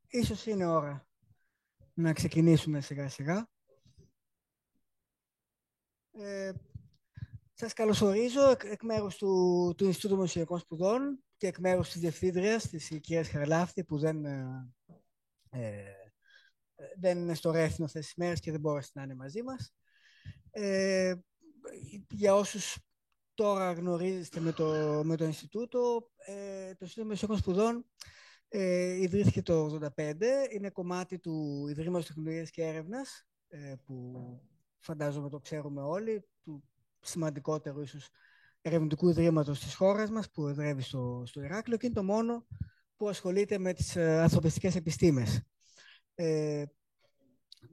Ίσως είναι ώρα να ξεκινήσουμε σιγά σιγά. Σας καλωσορίζω εκ μέρους του Ινστιτούτου Μουσιακών Σπουδών και εκ μέρους της Διευθύντριας, της κυρίας Χαρλάφτη, που δεν είναι στο Ρέθινο αυτές τις μέρες και δεν μπόρεσε να είναι μαζί μας. Για όσους τώρα γνωρίζεστε με το Ινστιτούτο, το Ινστιτούτο Μουσιακών Σπουδών ιδρύθηκε το 1985, είναι κομμάτι του Ιδρύματος Τεχνολογίας και Έρευνας, που φαντάζομαι το ξέρουμε όλοι, του σημαντικότερου ίσως ερευνητικού ιδρύματος της χώρας μας, που εδρεύει στο Ηράκλειο και είναι το μόνο που ασχολείται με τις ανθρωπιστικές επιστήμες.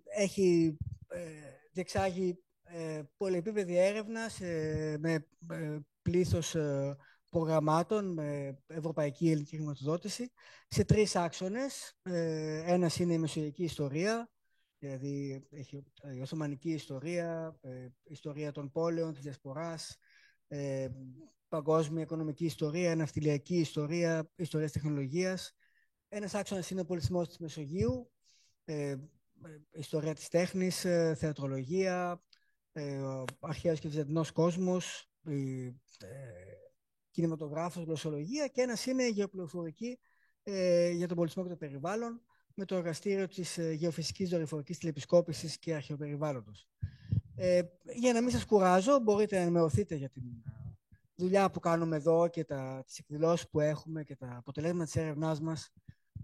Έχει διεξάγει πολυεπίπεδη έρευνα με πλήθος προγραμμάτων με ευρωπαϊκή ελληνική χρηματοδότηση σε 3 άξονες. Ένας είναι η μεσογειακή ιστορία, δηλαδή έχει η Οθωμανική ιστορία, ιστορία των πόλεων, της διασποράς, παγκόσμια οικονομική ιστορία, ναυτιλιακή ιστορία, ιστορία της τεχνολογίας. Ένας άξονας είναι ο πολιτισμός της Μεσογείου, ιστορία της τέχνης, θεατρολογία, αρχαίος και βυζαντινός κόσμος, κινηματογράφος, γλωσσολογία, και ένας είναι η γεωπληροφορική για τον πολιτισμό και το περιβάλλον, με το εργαστήριο της γεωφυσικής δορυφορικής τηλεπισκόπησης και αρχαιοπεριβάλλοντος. Για να μην σας κουράζω, μπορείτε να ενημερωθείτε για τη δουλειά που κάνουμε εδώ και τις εκδηλώσεις που έχουμε και τα αποτελέσματα της έρευνάς μας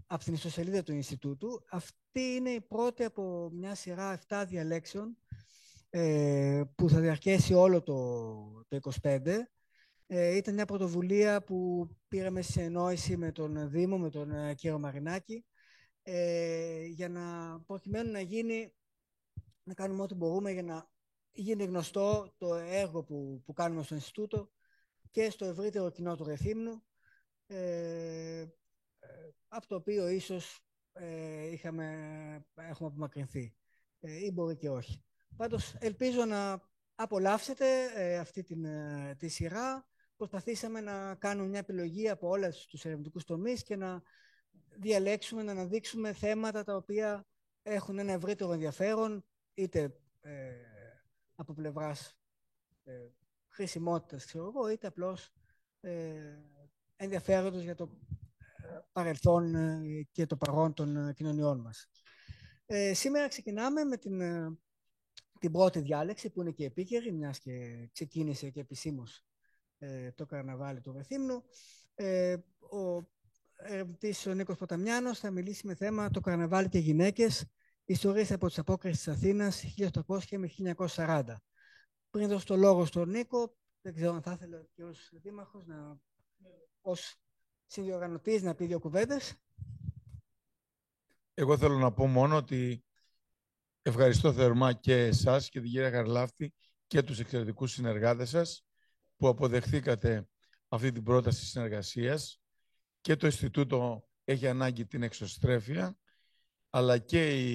από την ιστοσελίδα του Ινστιτούτου. Αυτή είναι η πρώτη από μια σειρά 7 διαλέξεων που θα διαρκέσει όλο το 2025. Ήταν μια πρωτοβουλία που πήραμε σε συνεννόηση με τον Δήμο, με τον κύριο Μαρινάκη, για προκειμένου να κάνουμε ό,τι μπορούμε για να γίνει γνωστό το έργο που κάνουμε στο Ινστιτούτο και στο ευρύτερο κοινό του Ρεθύμνου, από το οποίο ίσως έχουμε απομακρυνθεί ή μπορεί και όχι. Πάντως ελπίζω να απολαύσετε αυτή τη σειρά. Προσπαθήσαμε να κάνουμε μια επιλογή από όλες τους ερευνητικούς τομείς και να διαλέξουμε, να αναδείξουμε θέματα τα οποία έχουν ένα ευρύτερο ενδιαφέρον, είτε από πλευράς χρησιμότητας, ξέρω εγώ, είτε απλώς ενδιαφέροντος για το παρελθόν και το παρόν των κοινωνιών μας. Σήμερα ξεκινάμε με την πρώτη διάλεξη, που είναι και επίκαιρη, μιας και ξεκίνησε και επισήμως το καρναβάλι του Ρεθύμνου. Ο ερευνητής ο Νίκος Ποταμιάνος θα μιλήσει με θέμα το καρναβάλι και γυναίκες, ιστορίες από τις απόκρισεις της Αθήνας 1800 με 1940. Πριν δώσω το λόγο στον Νίκο, δεν ξέρω αν θα ήθελε ο κ. Δήμαρχος ως συνδιοργανωτής να πει 2 κουβέντες. Εγώ θέλω να πω μόνο ότι ευχαριστώ θερμά και εσάς και την κυρία Χαρλάφτη και τους εξαιρετικούς συνεργάτες σας που αποδεχθήκατε αυτή την πρόταση συνεργασίας, και το Ινστιτούτο έχει ανάγκη την εξωστρέφεια, αλλά και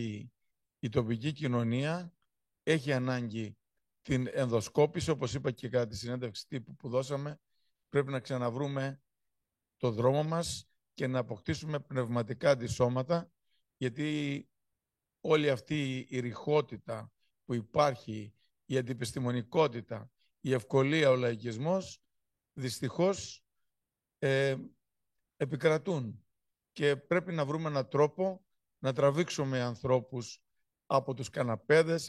η τοπική κοινωνία έχει ανάγκη την ενδοσκόπηση. Όπως είπα και κατά τη συνέντευξη τύπου που δώσαμε, πρέπει να ξαναβρούμε το δρόμο μας και να αποκτήσουμε πνευματικά αντισώματα, γιατί όλη αυτή η ρηχότητα που υπάρχει, η αντιπιστημονικότητα, η ευκολία, ο λαϊκισμός, δυστυχώς επικρατούν. Και πρέπει να βρούμε έναν τρόπο να τραβήξουμε ανθρώπους από τους καναπέδες,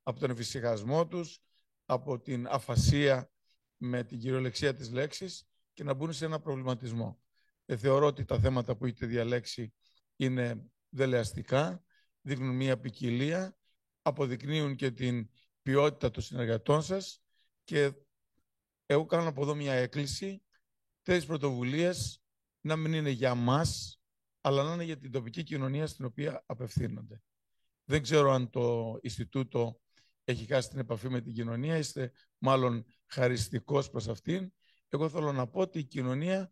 από τον εφησυχασμό τους, από την αφασία με την κυριολεξία της λέξης, και να μπουν σε ένα προβληματισμό. Θεωρώ ότι τα θέματα που έχετε διαλέξει είναι δελεαστικά, δείχνουν μια ποικιλία, αποδεικνύουν και την ποιότητα των συνεργατών σας, και εγώ κάνω από εδώ μια έκκληση, τέτοιες πρωτοβουλίες να μην είναι για μας, αλλά να είναι για την τοπική κοινωνία στην οποία απευθύνονται. Δεν ξέρω αν το Ινστιτούτο έχει χάσει την επαφή με την κοινωνία, είστε μάλλον χαριστικός προς αυτήν. Εγώ θέλω να πω ότι η κοινωνία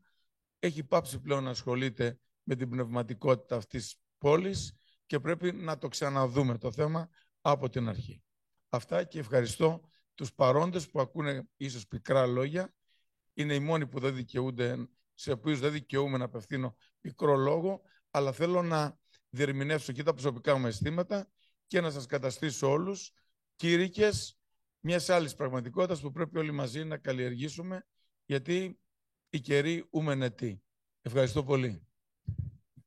έχει πάψει πλέον να ασχολείται με την πνευματικότητα αυτής της πόλης και πρέπει να το ξαναδούμε το θέμα από την αρχή. Αυτά, και ευχαριστώ τους παρόντες που ακούνε ίσως πικρά λόγια. Είναι οι μόνοι που δεν δικαιούνται, σε οποίους δεν δικαιούμαι να απευθύνω πικρό λόγο, αλλά θέλω να διερμηνεύσω και τα προσωπικά μου αισθήματα και να σας καταστήσω όλους κήρυκες μιας άλλης πραγματικότητας που πρέπει όλοι μαζί να καλλιεργήσουμε, γιατί οι καιροί ουμενετοί. Ευχαριστώ πολύ.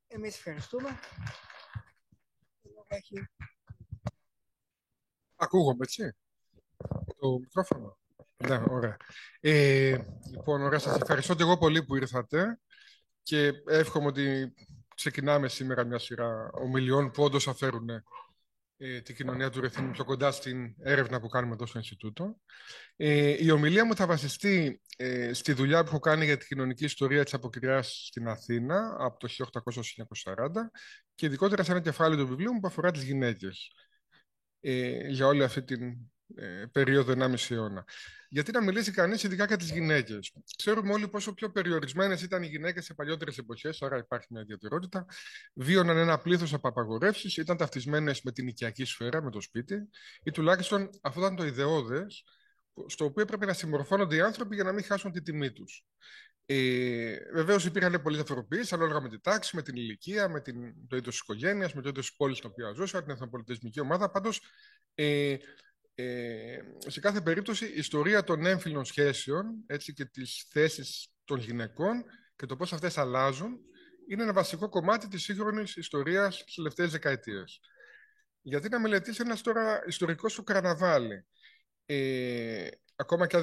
Εμείς ευχαριστούμε. Ακούγομαι, έτσι, το μικρόφωνο. Ναι, ωραία. Λοιπόν, ωραία, σας ευχαριστώ και εγώ πολύ που ήρθατε και εύχομαι ότι ξεκινάμε σήμερα μια σειρά ομιλιών που όντως θα φέρουν την κοινωνία του Ρεθύμνου πιο κοντά στην έρευνα που κάνουμε εδώ στο Ινστιτούτο. Η ομιλία μου θα βασιστεί στη δουλειά που έχω κάνει για την κοινωνική ιστορία της Αποκριάς στην Αθήνα από το 1800-1940 και ειδικότερα σε ένα κεφάλαιο του βιβλίου μου που αφορά τις γυναίκες για όλη αυτή την περίοδο 1,5 αιώνα. Γιατί να μιλήσει κανείς ειδικά για τις γυναίκες. Ξέρουμε όλοι πόσο πιο περιορισμένες ήταν οι γυναίκες σε παλιότερες εποχές, άρα υπάρχει μια ιδιαιτερότητα. Βίωναν ένα πλήθος από απαγορεύσεις, ήταν ταυτισμένες με την οικιακή σφαίρα, με το σπίτι, ή τουλάχιστον αυτό ήταν το ιδεώδες, στο οποίο έπρεπε να συμμορφώνονται οι άνθρωποι για να μην χάσουν τη τιμή τους. Βεβαίως υπήρχαν πολλές διαφοροποιήσεις, ανάλογα με την τάξη, με την ηλικία, με το είδος της οικογένειας, με το είδος της πόλης στην οποία ζούσαν, την εθνοπολιτισμική ομάδα. Πάντως, σε κάθε περίπτωση, η ιστορία των έμφυλων σχέσεων, έτσι, και τις θέσεις των γυναικών και το πώς αυτές αλλάζουν είναι ένα βασικό κομμάτι της σύγχρονης ιστορίας στις τελευταίες δεκαετίες. Γιατί να μελετήσει ένας τώρα ιστορικό σου καρναβάλι, ακόμα και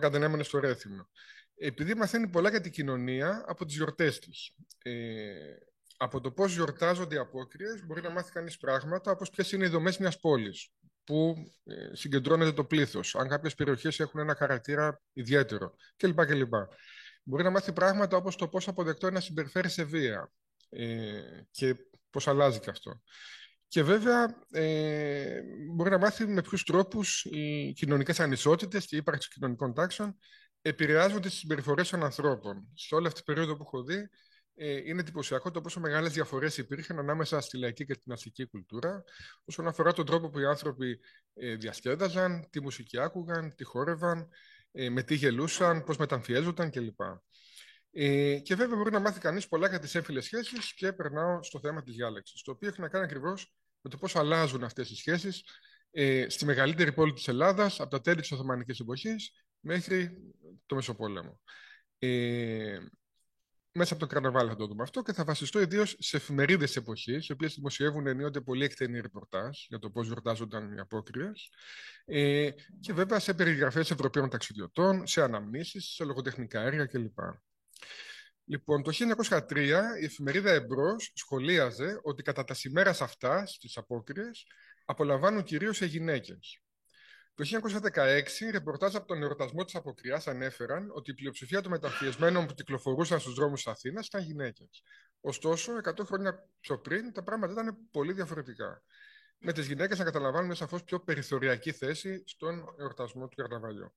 αν δεν έμενε στο Ρέθυμνο. Επειδή μαθαίνει πολλά για την κοινωνία από τις γιορτές της. Από το πώς γιορτάζονται οι απόκριες μπορεί να μάθει κανείς πράγματα, όπως ποιες είναι οι δομές μιας πόλης, που συγκεντρώνεται το πλήθος, αν κάποιες περιοχές έχουν ένα χαρακτήρα ιδιαίτερο κλπ. Μπορεί να μάθει πράγματα όπως το πώς αποδεκτό είναι να συμπεριφέρει σε βία και πώς αλλάζει και αυτό. Και βέβαια μπορεί να μάθει με ποιους τρόπους οι κοινωνικές ανισότητες και η ύπαρξη κοινωνικών τάξεων επηρεάζονται στις συμπεριφορές των ανθρώπων. Σε όλη αυτή την περίοδο που έχω δει, είναι εντυπωσιακό το πόσο μεγάλες διαφορές υπήρχαν ανάμεσα στη λαϊκή και την αστική κουλτούρα, όσον αφορά τον τρόπο που οι άνθρωποι διασκέδαζαν, τι μουσική άκουγαν, τι χόρευαν, με τι γελούσαν, πώς μεταμφιέζονταν κλπ. Και βέβαια μπορεί να μάθει κανείς πολλά για τις έμφυλες σχέσεις και περνάω στο θέμα της διάλεξης, το οποίο έχει να κάνει ακριβώς με το πώς αλλάζουν αυτές οι σχέσεις στη μεγαλύτερη πόλη της Ελλάδας από τα τέλη της Οθωμανικής εποχής μέχρι το Μεσοπόλεμο. Μέσα από το καρναβάλι θα το δούμε αυτό και θα βασιστώ ιδίως σε εφημερίδες εποχής, οι οποίες δημοσιεύουν ενίοτε πολύ εκτενή ρεπορτάζ για το πώς γιορτάζονταν οι απόκριες και βέβαια σε περιγραφές Ευρωπαίων ταξιδιωτών, σε αναμνήσεις, σε λογοτεχνικά έργα κλπ. Λοιπόν, το 1903 η εφημερίδα Εμπρός σχολίαζε ότι κατά τα ημέρας αυτά, στις απόκριες, απολαμβάνουν κυρίως οι γυναίκες. Το 1916, ρεπορτάζ από τον εορτασμό της Αποκριάς ανέφεραν ότι η πλειοψηφία των μεταμφιεσμένων που κυκλοφορούσαν στους δρόμους της Αθήνας ήταν γυναίκες. Ωστόσο, 100 χρόνια πιο πριν, τα πράγματα ήταν πολύ διαφορετικά. Με τις γυναίκες να καταλαμβάνουν μια σαφώς πιο περιθωριακή θέση στον εορτασμό του καρναβαλιού.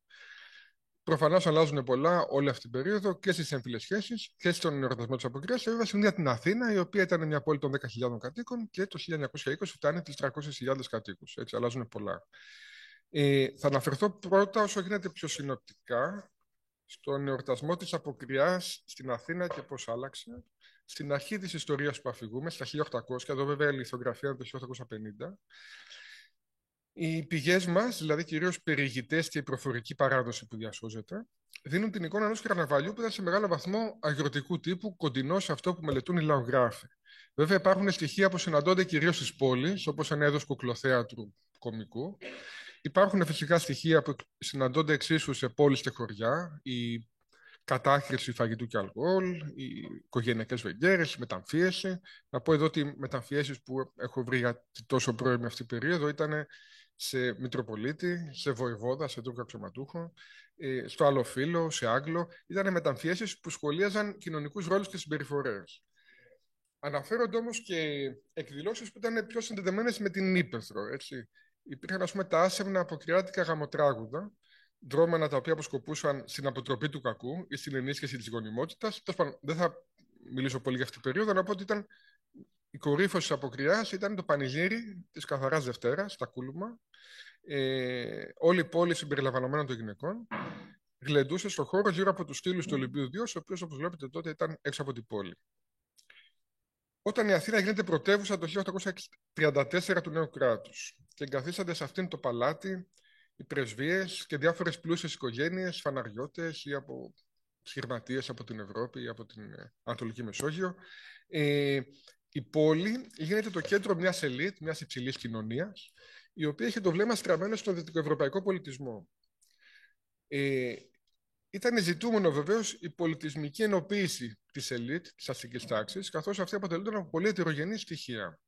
Προφανώς αλλάζουν πολλά όλη αυτή την περίοδο και στις έμφυλες σχέσεις και στον εορτασμό της Αποκριάς. Και βέβαια στην την Αθήνα, η οποία ήταν μια πόλη των 10.000 κατοίκων και το 1920 φτάνει τις 300.000 κατοίκους. Έτσι, αλλάζουν πολλά. Θα αναφερθώ πρώτα όσο γίνεται πιο συνοπτικά στον εορτασμό της Αποκριάς στην Αθήνα και πώς άλλαξε. Στην αρχή της ιστορίας που αφηγούμε, στα 1800, εδώ βέβαια η λιθογραφία είναι το 1850, οι πηγές μας, δηλαδή κυρίως περιηγητές και η προφορική παράδοση που διασώζεται, δίνουν την εικόνα ενός καρναβαλιού που ήταν σε μεγάλο βαθμό αγροτικού τύπου, κοντινό σε αυτό που μελετούν οι λαογράφοι. Βέβαια υπάρχουν στοιχεία που συναντώνται κυρίως στις πόλεις, όπως ένα είδος κουκλοθέατρου κομικού. Υπάρχουν φυσικά στοιχεία που συναντώνται εξίσου σε πόλεις και χωριά, η κατάχρηση φαγητού και αλκοόλ, οι οικογενειακές βεγγέρες, η μεταμφίεση. Να πω εδώ ότι οι μεταμφιέσεις που έχω βρει για τόσο πρώιμη αυτή την περίοδο ήταν σε Μητροπολίτη, σε Βοηβόδα, σε Τούρκο αξιωματούχο, στο άλλο φύλλο, σε Άγγλο. Ήταν μεταμφιέσεις που σχολίαζαν κοινωνικούς ρόλους και συμπεριφορές. Αναφέρονται όμως και εκδηλώσεις που ήταν πιο συνδεδεμένες με την ύπαιθρο, έτσι. Υπήρχαν, ας πούμε, τα άσεμνα αποκριάτικα γαμοτράγουδα, δρόμενα τα οποία αποσκοπούσαν στην αποτροπή του κακού ή στην ενίσχυση της γονιμότητας. Δεν θα μιλήσω πολύ για αυτή την περίοδο, να πω ότι ήταν η κορύφωση της Αποκριάς, ήταν το πανηγύρι της Καθαράς Δευτέρας, στα Κούλουμα. Όλη η πόλη συμπεριλαμβανομένων των γυναικών γλεντούσε στο χώρο γύρω από τους στήλους του Ολυμπίου Δίος, ο οποίος, όπως βλέπετε τότε, ήταν έξω από την πόλη. Όταν η Αθήνα γίνεται πρωτεύουσα το 1834 του νέου κράτους και εγκαθίστανται σε αυτήν το παλάτι οι πρεσβείες και διάφορες πλούσιες οικογένειες, φαναριώτες ή από σχηματίες από την Ευρώπη ή από την Ανατολική Μεσόγειο, η πόλη γίνεται το κέντρο μιας ελίτ, μιας υψηλής κοινωνίας, η οποία είχε το βλέμμα στραμμένο στον δυτικοευρωπαϊκό πολιτισμό. Ήταν ζητούμενο βεβαίως η πολιτισμική ενοποίηση της ελίτ, της αστικής τάξης, καθώς αυτή αποτελούνταν από πολύ ετερογενή στοιχεία.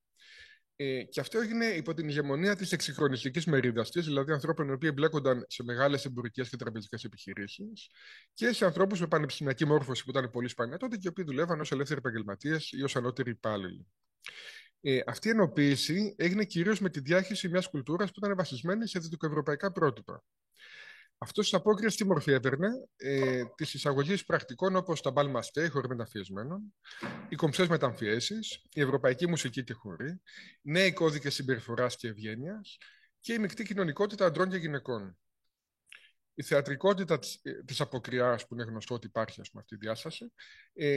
Και αυτό έγινε υπό την ηγεμονία της εξυγχρονιστικής μερίδας της, δηλαδή ανθρώπων οι οποίοι εμπλέκονταν σε μεγάλες εμπορικές και τραπεζικές επιχειρήσεις και σε ανθρώπους με πανεπιστημιακή μόρφωση που ήταν πολύ σπάνια τότε και οι οποίοι δουλεύαν ως ελεύθεροι επαγγελματίες ή ως ανώτεροι υπάλληλοι. Αυτή η ενοποίηση έγινε κυρίως με τη διάχυση μιας κουλτούρας που ήταν βασισμένη σε δυτικοευρωπαϊκά πρότυπα. Αυτό στις απόκριες τι μορφή έπαιρνε, της εισαγωγής πρακτικών όπως τα μπαλ μαστέ, οι χοροί μεταμφιεσμένων, οι κομψές μεταμφιέσεις, η ευρωπαϊκή μουσική και χοροί, νέοι κώδικες συμπεριφοράς και ευγένειας και η μεικτή κοινωνικότητα αντρών και γυναικών. Η θεατρικότητα της αποκριάς, που είναι γνωστό ότι υπάρχει αυτή η διάσταση,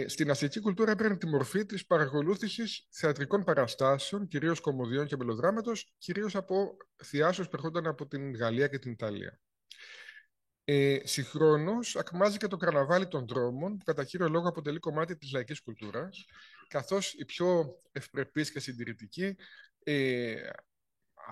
στην αστική κουλτούρα έπαιρνε τη μορφή της παρακολούθησης θεατρικών παραστάσεων, κυρίως κομμωδιών και μελοδράματος, κυρίως από θειάσους που ερχόταν από την Γαλλία και την Ιταλία. Συγχρόνως, ακμάζει και το καρναβάλι των δρόμων, που κατά κύριο λόγο αποτελεί κομμάτι της λαϊκής κουλτούρας, καθώς οι πιο ευπρεπείς και συντηρητικοί,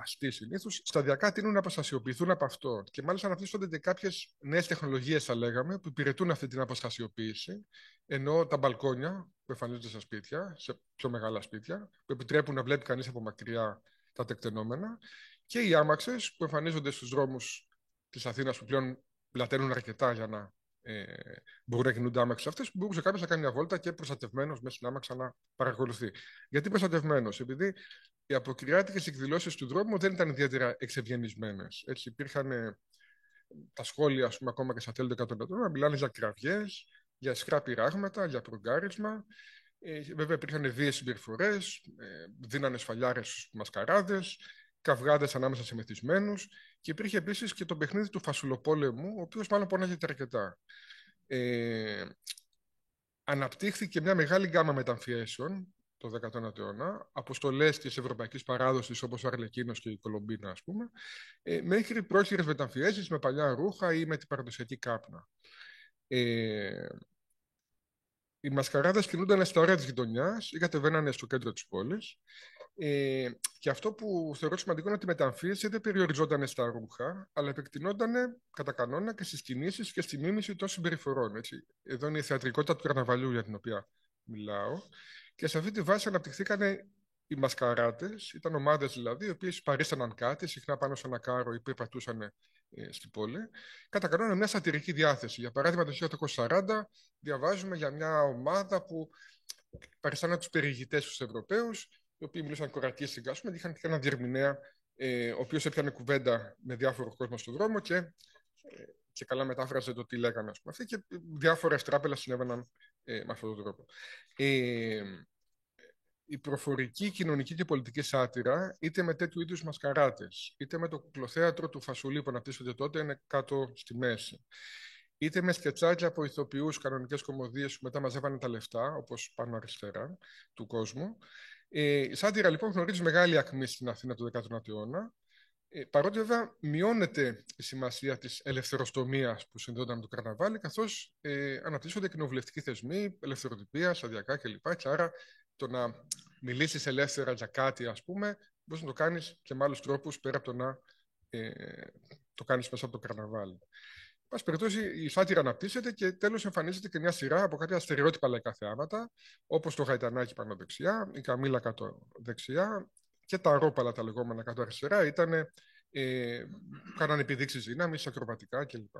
αστεί συνήθως, σταδιακά τείνουν να αποστασιοποιηθούν από αυτό. Και μάλιστα αναπτύσσονται και κάποιες νέες τεχνολογίες, θα λέγαμε, που υπηρετούν αυτή την αποστασιοποίηση, ενώ τα μπαλκόνια που εμφανίζονται στα σπίτια, σε πιο μεγάλα σπίτια, που επιτρέπουν να βλέπει κανείς από μακριά τα τεκτενόμενα, και οι άμαξες που εμφανίζονται στους δρόμους της Αθήνας, που πλέον πλαταίνουν αρκετά για να μπορούν να κινούνται άμαξες αυτές, που μπορούσε κάποιος να κάνει μια βόλτα και προστατευμένος μέσα στην άμαξα να παρακολουθεί. Γιατί προστατευμένος? Επειδή οι αποκριάτικες εκδηλώσεις του δρόμου δεν ήταν ιδιαίτερα εξευγενισμένες. Έτσι, υπήρχαν τα σχόλια, ας πούμε, ακόμα και στα τέλη των 100 να μιλάνε για κραυγές, για ισχρά πειράγματα, για προγκάρισμα. Βέβαια, υπήρχαν βίαιες συμπεριφορές, δίνανε σφαλιάρες στους μασκαράδες, καυγάδες ανάμεσα σε μεθυσμένους και υπήρχε επίσης και το παιχνίδι του φασουλοπόλεμου, ο οποίος μάλλον πονάγεται αρκετά. Αναπτύχθηκε μια μεγάλη γκάμα μεταμφιέσεων το 19ο αιώνα, αποστολές της ευρωπαϊκής παράδοσης όπως ο Αρλεκίνος και η Κολομπίνα, ας πούμε, μέχρι πρόχειρες μεταμφιέσεις με παλιά ρούχα ή με την παραδοσιακή κάπνα. Οι μασκαράδες κινούνταν στα όρια της γειτονιάς ή κατεβαίνανε στο κέντρο της πόλης. Και αυτό που θεωρώ σημαντικό είναι ότι η μεταμφίεση δεν περιοριζόταν στα ρούχα, αλλά επεκτηνόταν κατά κανόνα και στις κινήσεις και στη μίμηση των συμπεριφορών. Έτσι. Εδώ είναι η θεατρικότητα του καρναβαλιού για την οποία μιλάω. Και σε αυτή τη βάση αναπτυχθήκαν οι μασκαράτες, ήταν ομάδες δηλαδή, οι οποίες παρίσταναν κάτι, συχνά πάνω σε ένα κάρο ή περπατούσαν στην πόλη, κατά κανόνα μια σατυρική διάθεση. Για παράδειγμα, το 1840 διαβάζουμε για μια ομάδα που παριστάναν τους περιηγητές τους Ευρωπαίους, οι οποίοι μιλούσαν κορακίες συγκάσουμε και είχαν και έναν διερμηνέα, ο οποίος έπιανε κουβέντα με διάφορο κόσμο στον δρόμο και καλά μετάφραζε το τι λέγανε, ας πούμε, αυτοί, και διάφορα τράπελα συνέβαιναν με αυτόν τον τρόπο. Η προφορική, κοινωνική και πολιτική σάτυρα, είτε με τέτοιου είδους μασκαράτες, είτε με το κουκλοθέατρο του Φασουλή που αναπτύσσεται τότε, είναι κάτω στη μέση, είτε με σκετσάκια από ηθοποιούς, κανονικές κομμωδίες που μετά μαζεύανε τα λεφτά, όπως πάνω αριστερά του κόσμου. Η σάτυρα λοιπόν γνωρίζει μεγάλη ακμή στην Αθήνα του 19ου αιώνα, παρότι βέβαια μειώνεται η σημασία της ελευθεροστομίας που συνδέονταν με το καρναβάλι, καθώς αναπτύσσονται κοινοβουλευτικοί θεσμοί, ελευθεροτυπία, σταδιακά κλπ. Άρα το να μιλήσεις ελεύθερα για κάτι, ας πούμε, μπορείς να το κάνεις και με άλλους τρόπους πέρα από το να το κάνεις μέσα από το καρναβάλι. Πάση περιπτώσει, η σάτυρα αναπτύσσεται και τέλος εμφανίζεται και μια σειρά από κάποια στερεότυπα λαϊκά θεάματα, όπως το Γαϊτανάκι πάνω δεξιά, η Καμίλα κάτω δεξιά και τα ρόπαλα τα λεγόμενα κάτω αριστερά κάνανε επιδείξεις δύναμης, ακροβατικά κλπ.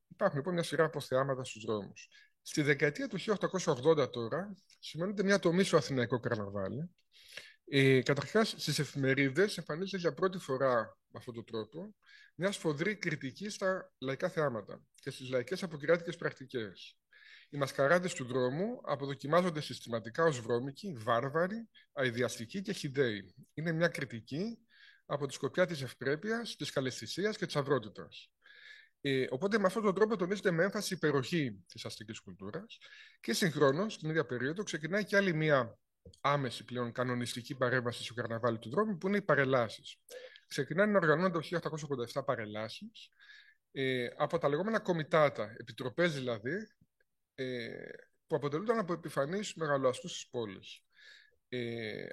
Υπάρχουν λοιπόν μια σειρά από θεάματα στους δρόμους. Στη δεκαετία του 1880 τώρα σημαίνεται μια τομή στο αθηναϊκό καρναβάλι. Καταρχάς, στις εφημερίδες εμφανίζεται για πρώτη φορά με αυτόν τον τρόπο μια σφοδρή κριτική στα λαϊκά θεάματα και στις λαϊκές αποκριάτικες πρακτικές. Οι μασκαράδες του δρόμου αποδοκιμάζονται συστηματικά ως βρώμικοι, βάρβαροι, αηδιαστικοί και χυδαίοι. Είναι μια κριτική από τη σκοπιά της ευπρέπειας, της καλαισθησίας και της αυρότητας. Οπότε με αυτόν τον τρόπο τονίζεται με έμφαση η υπεροχή της αστικής κουλτούρας και συγχρόνως, στην ίδια περίοδο, ξεκινάει και άλλη μία άμεση πλέον κανονιστική παρέμβαση στο καρναβάλι του δρόμου, που είναι οι παρελάσεις. Ξεκινάνε να οργανώνονται το 1887 παρελάσεις από τα λεγόμενα κομιτάτα, επιτροπές δηλαδή, που αποτελούνταν από επιφανείς μεγαλοαστούς της πόλης.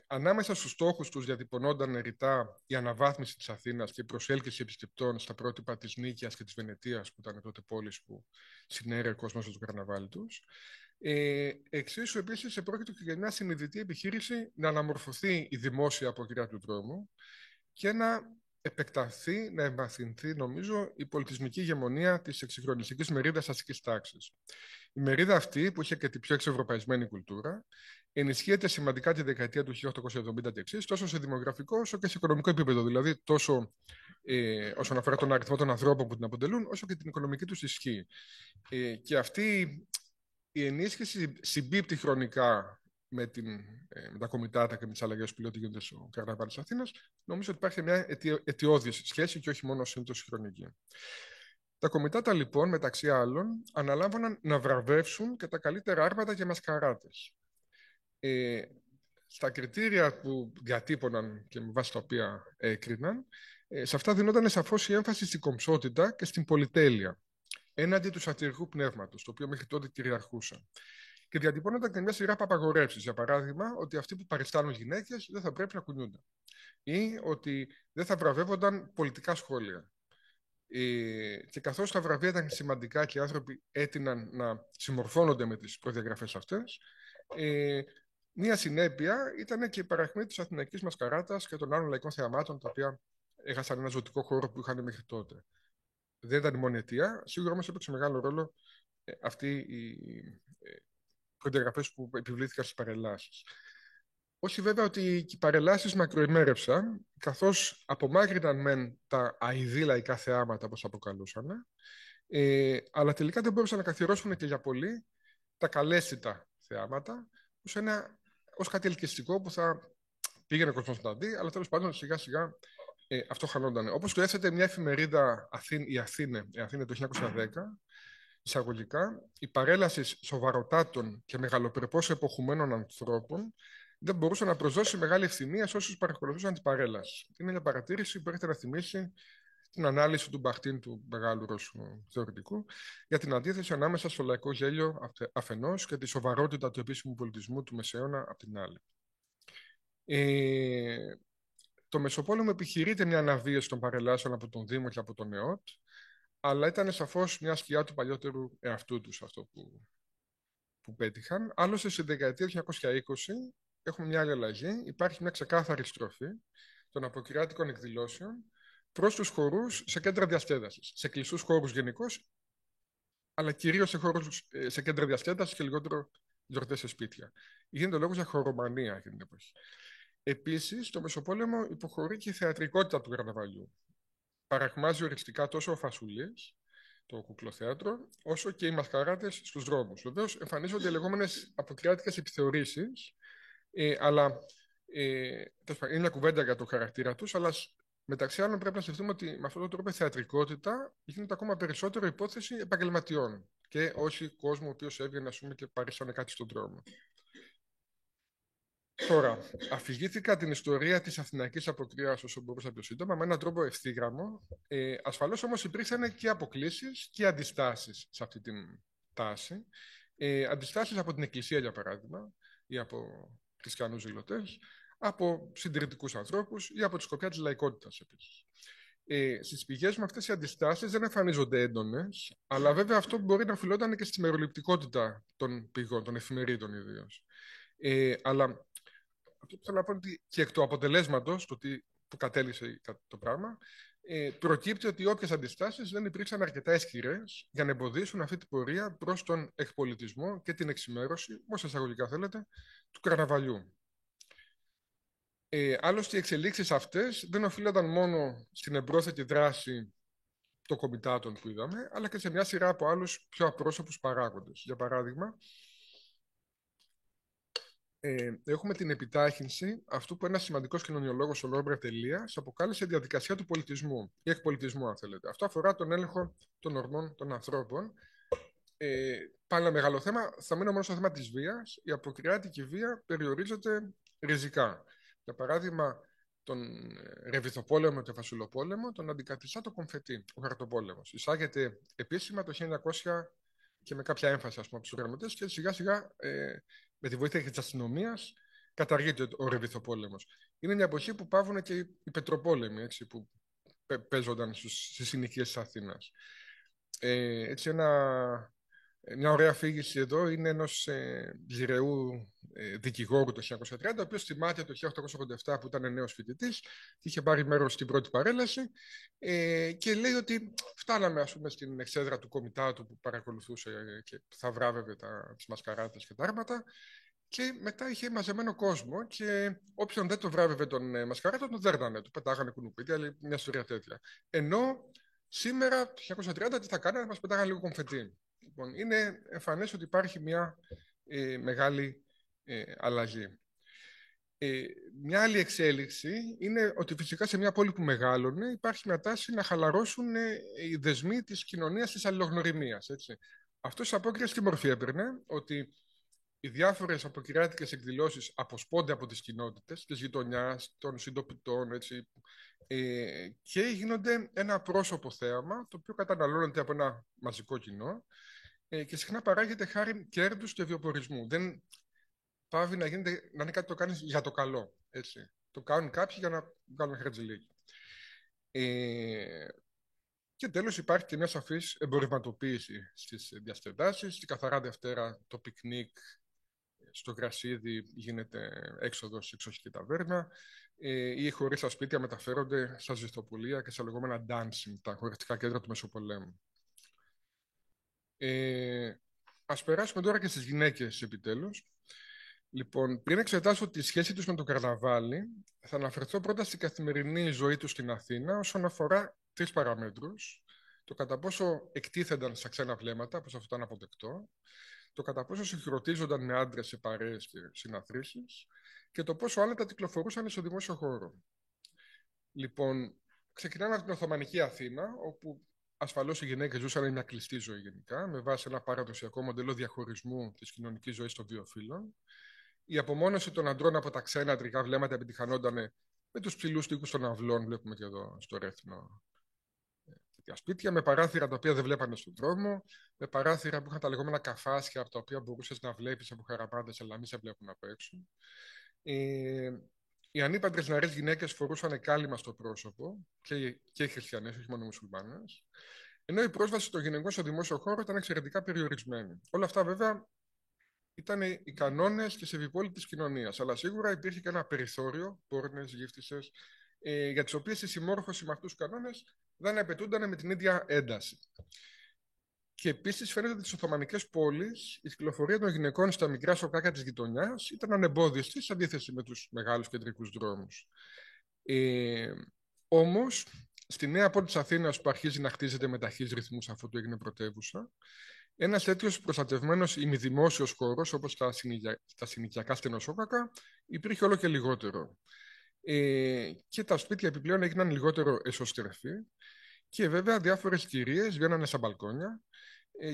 Ανάμεσα στους στόχους τους διατυπωνόταν ρητά η αναβάθμιση της Αθήνας και η προσέλκυση επισκεπτών στα πρότυπα της Νίκαιας και της Βενετίας, που ήταν τότε πόλεις που συνέρεε ο κόσμος στο καρναβάλι τους. Εξίσου, επίσης, επρόκειτο και για μια συνειδητή επιχείρηση να αναμορφωθεί η δημόσια αποκριά του δρόμου και να επεκταθεί, να εμβαθυνθεί, νομίζω, η πολιτισμική ηγεμονία της εξυγχρονιστικής μερίδας αστικής τάξης. Η μερίδα αυτή, που είχε και την πιο εξευρωπαϊσμένη κουλτούρα, ενισχύεται σημαντικά τη δεκαετία του 1870 και εξής, τόσο σε δημογραφικό όσο και σε οικονομικό επίπεδο. Δηλαδή, τόσο όσον αφορά τον αριθμό των ανθρώπων που την αποτελούν, όσο και την οικονομική τους ισχύ. Και αυτή η ενίσχυση συμπίπτει χρονικά με τα κομιτάτα και με τις αλλαγές που λέω ότι γίνονται στο καρναβάλι της Αθήνας. Νομίζω ότι υπάρχει μια αιτιώδης σχέση και όχι μόνο σύμπτωση χρονική. Τα κομιτάτα, λοιπόν, μεταξύ άλλων, αναλάμβαναν να βραβεύσουν και τα καλύτερα άρματα και μασκαράτες. Στα κριτήρια που διατύπωναν και με βάση τα οποία έκριναν, σε αυτά δινόταν σαφώς η έμφαση στην κομψότητα και στην πολυτέλεια, έναντι του σατυρικού πνεύματος, το οποίο μέχρι τότε κυριαρχούσε. Και διατυπώνονταν και μια σειρά από απαγορεύσεις. Για παράδειγμα, ότι αυτοί που παριστάνουν γυναίκες δεν θα πρέπει να κουνιούνται. Ή ότι δεν θα βραβεύονταν πολιτικά σχόλια. Και καθώς τα βραβεία ήταν σημαντικά και οι άνθρωποι έτειναν να συμμορφώνονται με τις προδιαγραφές αυτές, μία συνέπεια ήταν και η παραχμή της αθηναϊκής μασκαράτας και των άλλων λαϊκών θεαμάτων, τα οποία έχασαν ένα ζωτικό χώρο που είχαν μέχρι τότε. Δεν ήταν η μόνη αιτία, σίγουρα όμως έπαιξε μεγάλο ρόλο αυτοί οι προδιαγραφές που επιβλήθηκαν στις παρελάσεις. Όχι βέβαια ότι οι παρελάσεις μακροημέρευσαν, καθώς απομάκρυναν μεν τα αηδή λαϊκά θεάματα, όπως αποκαλούσαν, αλλά τελικά δεν μπορούσαν να καθιερώσουν και για πολύ τα καλέσθητα θεάματα, ως κάτι ελκυστικό που θα πήγαινε ο κόσμος να τα δει, αλλά τέλος πάντων σιγά σιγά αυτό χανόταν. Όπως το έθετε μια εφημερίδα, η Αθήνε το 1910, εισαγωγικά, η παρέλαση σοβαροτάτων και μεγαλοπρεπώς εποχουμένων ανθρώπων δεν μπορούσε να προσδώσει μεγάλη ευθυμία σε όσους παρακολουθούσαν την παρέλαση. Είναι μια παρατήρηση που έρχεται να θυμίσει την ανάλυση του Μπαχτίν, του μεγάλου Ρώσου θεωρητικού, για την αντίθεση ανάμεσα στο λαϊκό γέλιο αφενός και τη σοβαρότητα του επίσημου πολιτισμού του Μεσαίωνα απ' την άλλη. Το Μεσοπόλεμο επιχειρείται μια αναβίωση των παρελάσεων από τον Δήμο και από τον ΕΟΤ, αλλά ήταν σαφώς μια σκιά του παλιότερου εαυτού τους αυτό που πέτυχαν. Άλλωστε, στη δεκαετία του 1920 έχουμε μια άλλη αλλαγή. Υπάρχει μια ξεκάθαρη στροφή των αποκυριάτικων εκδηλώσεων προς τους χορούς σε κέντρα διασκέδασης, σε κλειστούς χώρους γενικώς, αλλά κυρίως σε κέντρα διασκέδασης και λιγότερο γιορτές σε σπίτια. Γίνεται λόγος για χορομανία εκείνη την εποχή. Επίσης, το Μεσοπόλεμο υποχωρεί και η θεατρικότητα του καρναβαλιού. Παραχμάζει οριστικά τόσο ο Φασουλής, το κουκλοθέατρο, όσο και οι μασκαράτες στους δρόμους. Βεβαίως, εμφανίζονται οι λεγόμενες αποκριάτικες επιθεωρήσεις, αλλά είναι μια κουβέντα για το χαρακτήρα τους, αλλά μεταξύ άλλων πρέπει να σκεφτούμε ότι με αυτόν τον τρόπο η θεατρικότητα γίνεται ακόμα περισσότερο υπόθεση επαγγελματιών και όχι κόσμου ο οποίος έβγαινε και παρήσανε κάτι στον δρόμο. Τώρα, αφηγήθηκα την ιστορία της αθηναϊκής αποκρίας όσο μπορούσα πιο σύντομα, με έναν τρόπο ευθύγραμμο. Ασφαλώς όμως υπήρξαν και αποκλίσεις και αντιστάσεις σε αυτή την τάση. Αντιστάσεις από την Εκκλησία, για παράδειγμα, ή από χριστιανούς ζηλωτές, από συντηρητικούς ανθρώπους ή από τη σκοπιά της λαϊκότητας επίσης. Στις πηγές μου αυτές οι αντιστάσεις δεν εμφανίζονται έντονες, αλλά βέβαια αυτό μπορεί να οφειλόταν και στη μεροληπτικότητα των πηγών, των εφημερίδων ιδίως. Αλλά αυτό που θέλω να πω είναι ότι και εκ του αποτελέσματος, που κατέληξε το πράγμα, προκύπτει ότι όποιες αντιστάσεις δεν υπήρξαν αρκετά ισχυρές για να εμποδίσουν αυτή την πορεία προς τον εκπολιτισμό και την εξημέρωση, όπως εισαγωγικά θέλετε, του καρναβαλιού. Άλλωστε, οι εξελίξεις αυτές δεν οφείλονταν μόνο στην εμπρόθετη δράση των κομιτάτων που είδαμε, αλλά και σε μια σειρά από άλλους πιο απρόσωπους παράγοντες. Για παράδειγμα, έχουμε την επιτάχυνση αυτού που ένας σημαντικός κοινωνιολόγος, ο Νόρμπερτ Ελίας, αποκάλεσε διαδικασία του πολιτισμού ή εκπολιτισμού, αν θέλετε. Αυτό αφορά τον έλεγχο των ορμών των ανθρώπων πάλι ένα μεγάλο θέμα. Θα μείνω μόνο στο θέμα της βίας. Η αποκριάτικη βία περιορίζεται ριζικά. Για παράδειγμα, τον Ρεβιθοπόλεμο και Φασουλοπόλεμο τον αντικαθιστά το κομφετί, ο χαρτοπόλεμος. Εισάγεται επίσημα το 1900 και με κάποια έμφαση, από τους γραμματές, και σιγά σιγά με τη βοήθεια της αστυνομίας καταργείται ο Ρεβιθοπόλεμος. Είναι μια εποχή που πάβουν και οι Πετροπόλεμοι, έτσι, που παίζονταν στις συνοικίες της Αθήνας. Έτσι, μια ωραία αφήγηση εδώ είναι ενός γυρεού δικηγόρου το 1930, ο οποίος θυμάται το 1887 που ήταν νέος φοιτητής και είχε πάρει μέρος στην πρώτη παρέλαση και λέει ότι φτάναμε, ας πούμε, στην εξέδρα του κομιτάτου που παρακολουθούσε και θα βράβευε τις μασκαράτες και τα άρματα, και μετά είχε μαζεμένο κόσμο και όποιον δεν το βράβευε τον μασκαράτο τον δέρνανε, του πετάγανε κουνουπίδια, μια ιστορία τέτοια. Ενώ σήμερα, το 1930, τι θα κάνανε, μας πετάγανε λίγο κομφετί. Λοιπόν, είναι εμφανές ότι υπάρχει μια μεγάλη αλλαγή. Μια άλλη εξέλιξη είναι ότι φυσικά σε μια πόλη που μεγάλωνε υπάρχει μια τάση να χαλαρώσουν οι δεσμοί της κοινωνίας της αλληλογνωριμίας. Αυτό σε απόκριση τι μορφή έπαιρνε, ότι οι διάφορες αποκυριάτικες εκδηλώσεις αποσπώνται από τις κοινότητες της γειτονιάς, των συντοπιτών, έτσι, και γίνονται ένα πρόσωπο θέαμα, το οποίο καταναλώνεται από ένα μαζικό κοινό και συχνά παράγεται χάρη κέρδους και βιοπορισμού. Δεν πάβει να είναι κάτι το κάνεις για το καλό. Έτσι. Το κάνουν κάποιοι για να βγάλουν χαρτζηλίκι. Και τέλος υπάρχει και μια σαφής εμπορευματοποίηση στις διασκεδάσεις. Στη Καθαρά Δευτέρα το πικνίκ στο Γρασίδι γίνεται έξοδος σε εξοχική ταβέρνα ή χωρίς τα σπίτια μεταφέρονται στα ζυστοπουλία και στα λεγόμενα dancing, τα χωριστικά κέντρα του Μεσοπολέμου. Ας περάσουμε τώρα και στις γυναίκες επιτέλους. Λοιπόν, πριν εξετάσω τη σχέση τους με το καρναβάλι, θα αναφερθώ πρώτα στην καθημερινή ζωή τους στην Αθήνα όσον αφορά 3 παραμέτρους. Το κατά πόσο εκτίθενταν στα ξένα βλέμματα, πως αυτό ήταν αποδεκτό, το κατά πόσο συγχρονίζονταν με άντρες σε παρέες και συναθρήσεις και το πόσο άνετα κυκλοφορούσαν στο δημόσιο χώρο. Λοιπόν, ξεκινάμε από την Οθωμανική Αθήνα, όπου ασφαλώς οι γυναίκες ζούσαν μια κλειστή ζωή γενικά, με βάση ένα παραδοσιακό μοντέλο διαχωρισμού της κοινωνικής ζωής των δύο φύλων. Η απομόνωση των αντρών από τα ξένα αντρικά βλέμματα επιτυχανόταν με τους ψηλούς τοίχους των αυλών, βλέπουμε και εδώ στο Ρέθινο τέτοια σπίτια, με παράθυρα τα οποία δεν βλέπανε στον δρόμο, με παράθυρα που είχαν τα λεγόμενα καφάσια από τα οποία μπορούσες να βλέπεις από χαραπάντες, αλλά μη σε βλέπουν απ' έξω. Οι ανήπαντρες νεαρές γυναίκες φορούσαν κάλυμα στο πρόσωπο και οι χριστιανές, όχι μόνο οι μουσουλμάνες, ενώ η πρόσβαση των γυναικών στο δημόσιο χώρο ήταν εξαιρετικά περιορισμένη. Όλα αυτά βέβαια ήταν οι κανόνες της ευυπόλυτης κοινωνίας, αλλά σίγουρα υπήρχε και ένα περιθώριο, πόρνες, γύφτισσες, για τις οποίες η συμμόρφωση με αυτούς τους κανόνες δεν απαιτούνταν με την ίδια ένταση. Και επίσης φαίνεται ότι στις Οθωμανικές πόλεις η κυκλοφορία των γυναικών στα μικρά σοκάκια της γειτονιάς ήταν ανεμπόδιστη σε αντίθεση με τους μεγάλους κεντρικούς δρόμους. Όμως, στη νέα πόλη της Αθήνας που αρχίζει να χτίζεται με ταχύς ρυθμούς αφού του έγινε πρωτεύουσα, ένας τέτοιος προστατευμένος ημιδημόσιος χώρος, όπως τα συνοικιακά στενοσόκακα, υπήρχε όλο και λιγότερο. Και τα σπίτια επιπλέον έγιναν λιγότερο εσωστρεφή και βέβαια διάφορες κυρίες βγαίνανε στα μπαλκόνια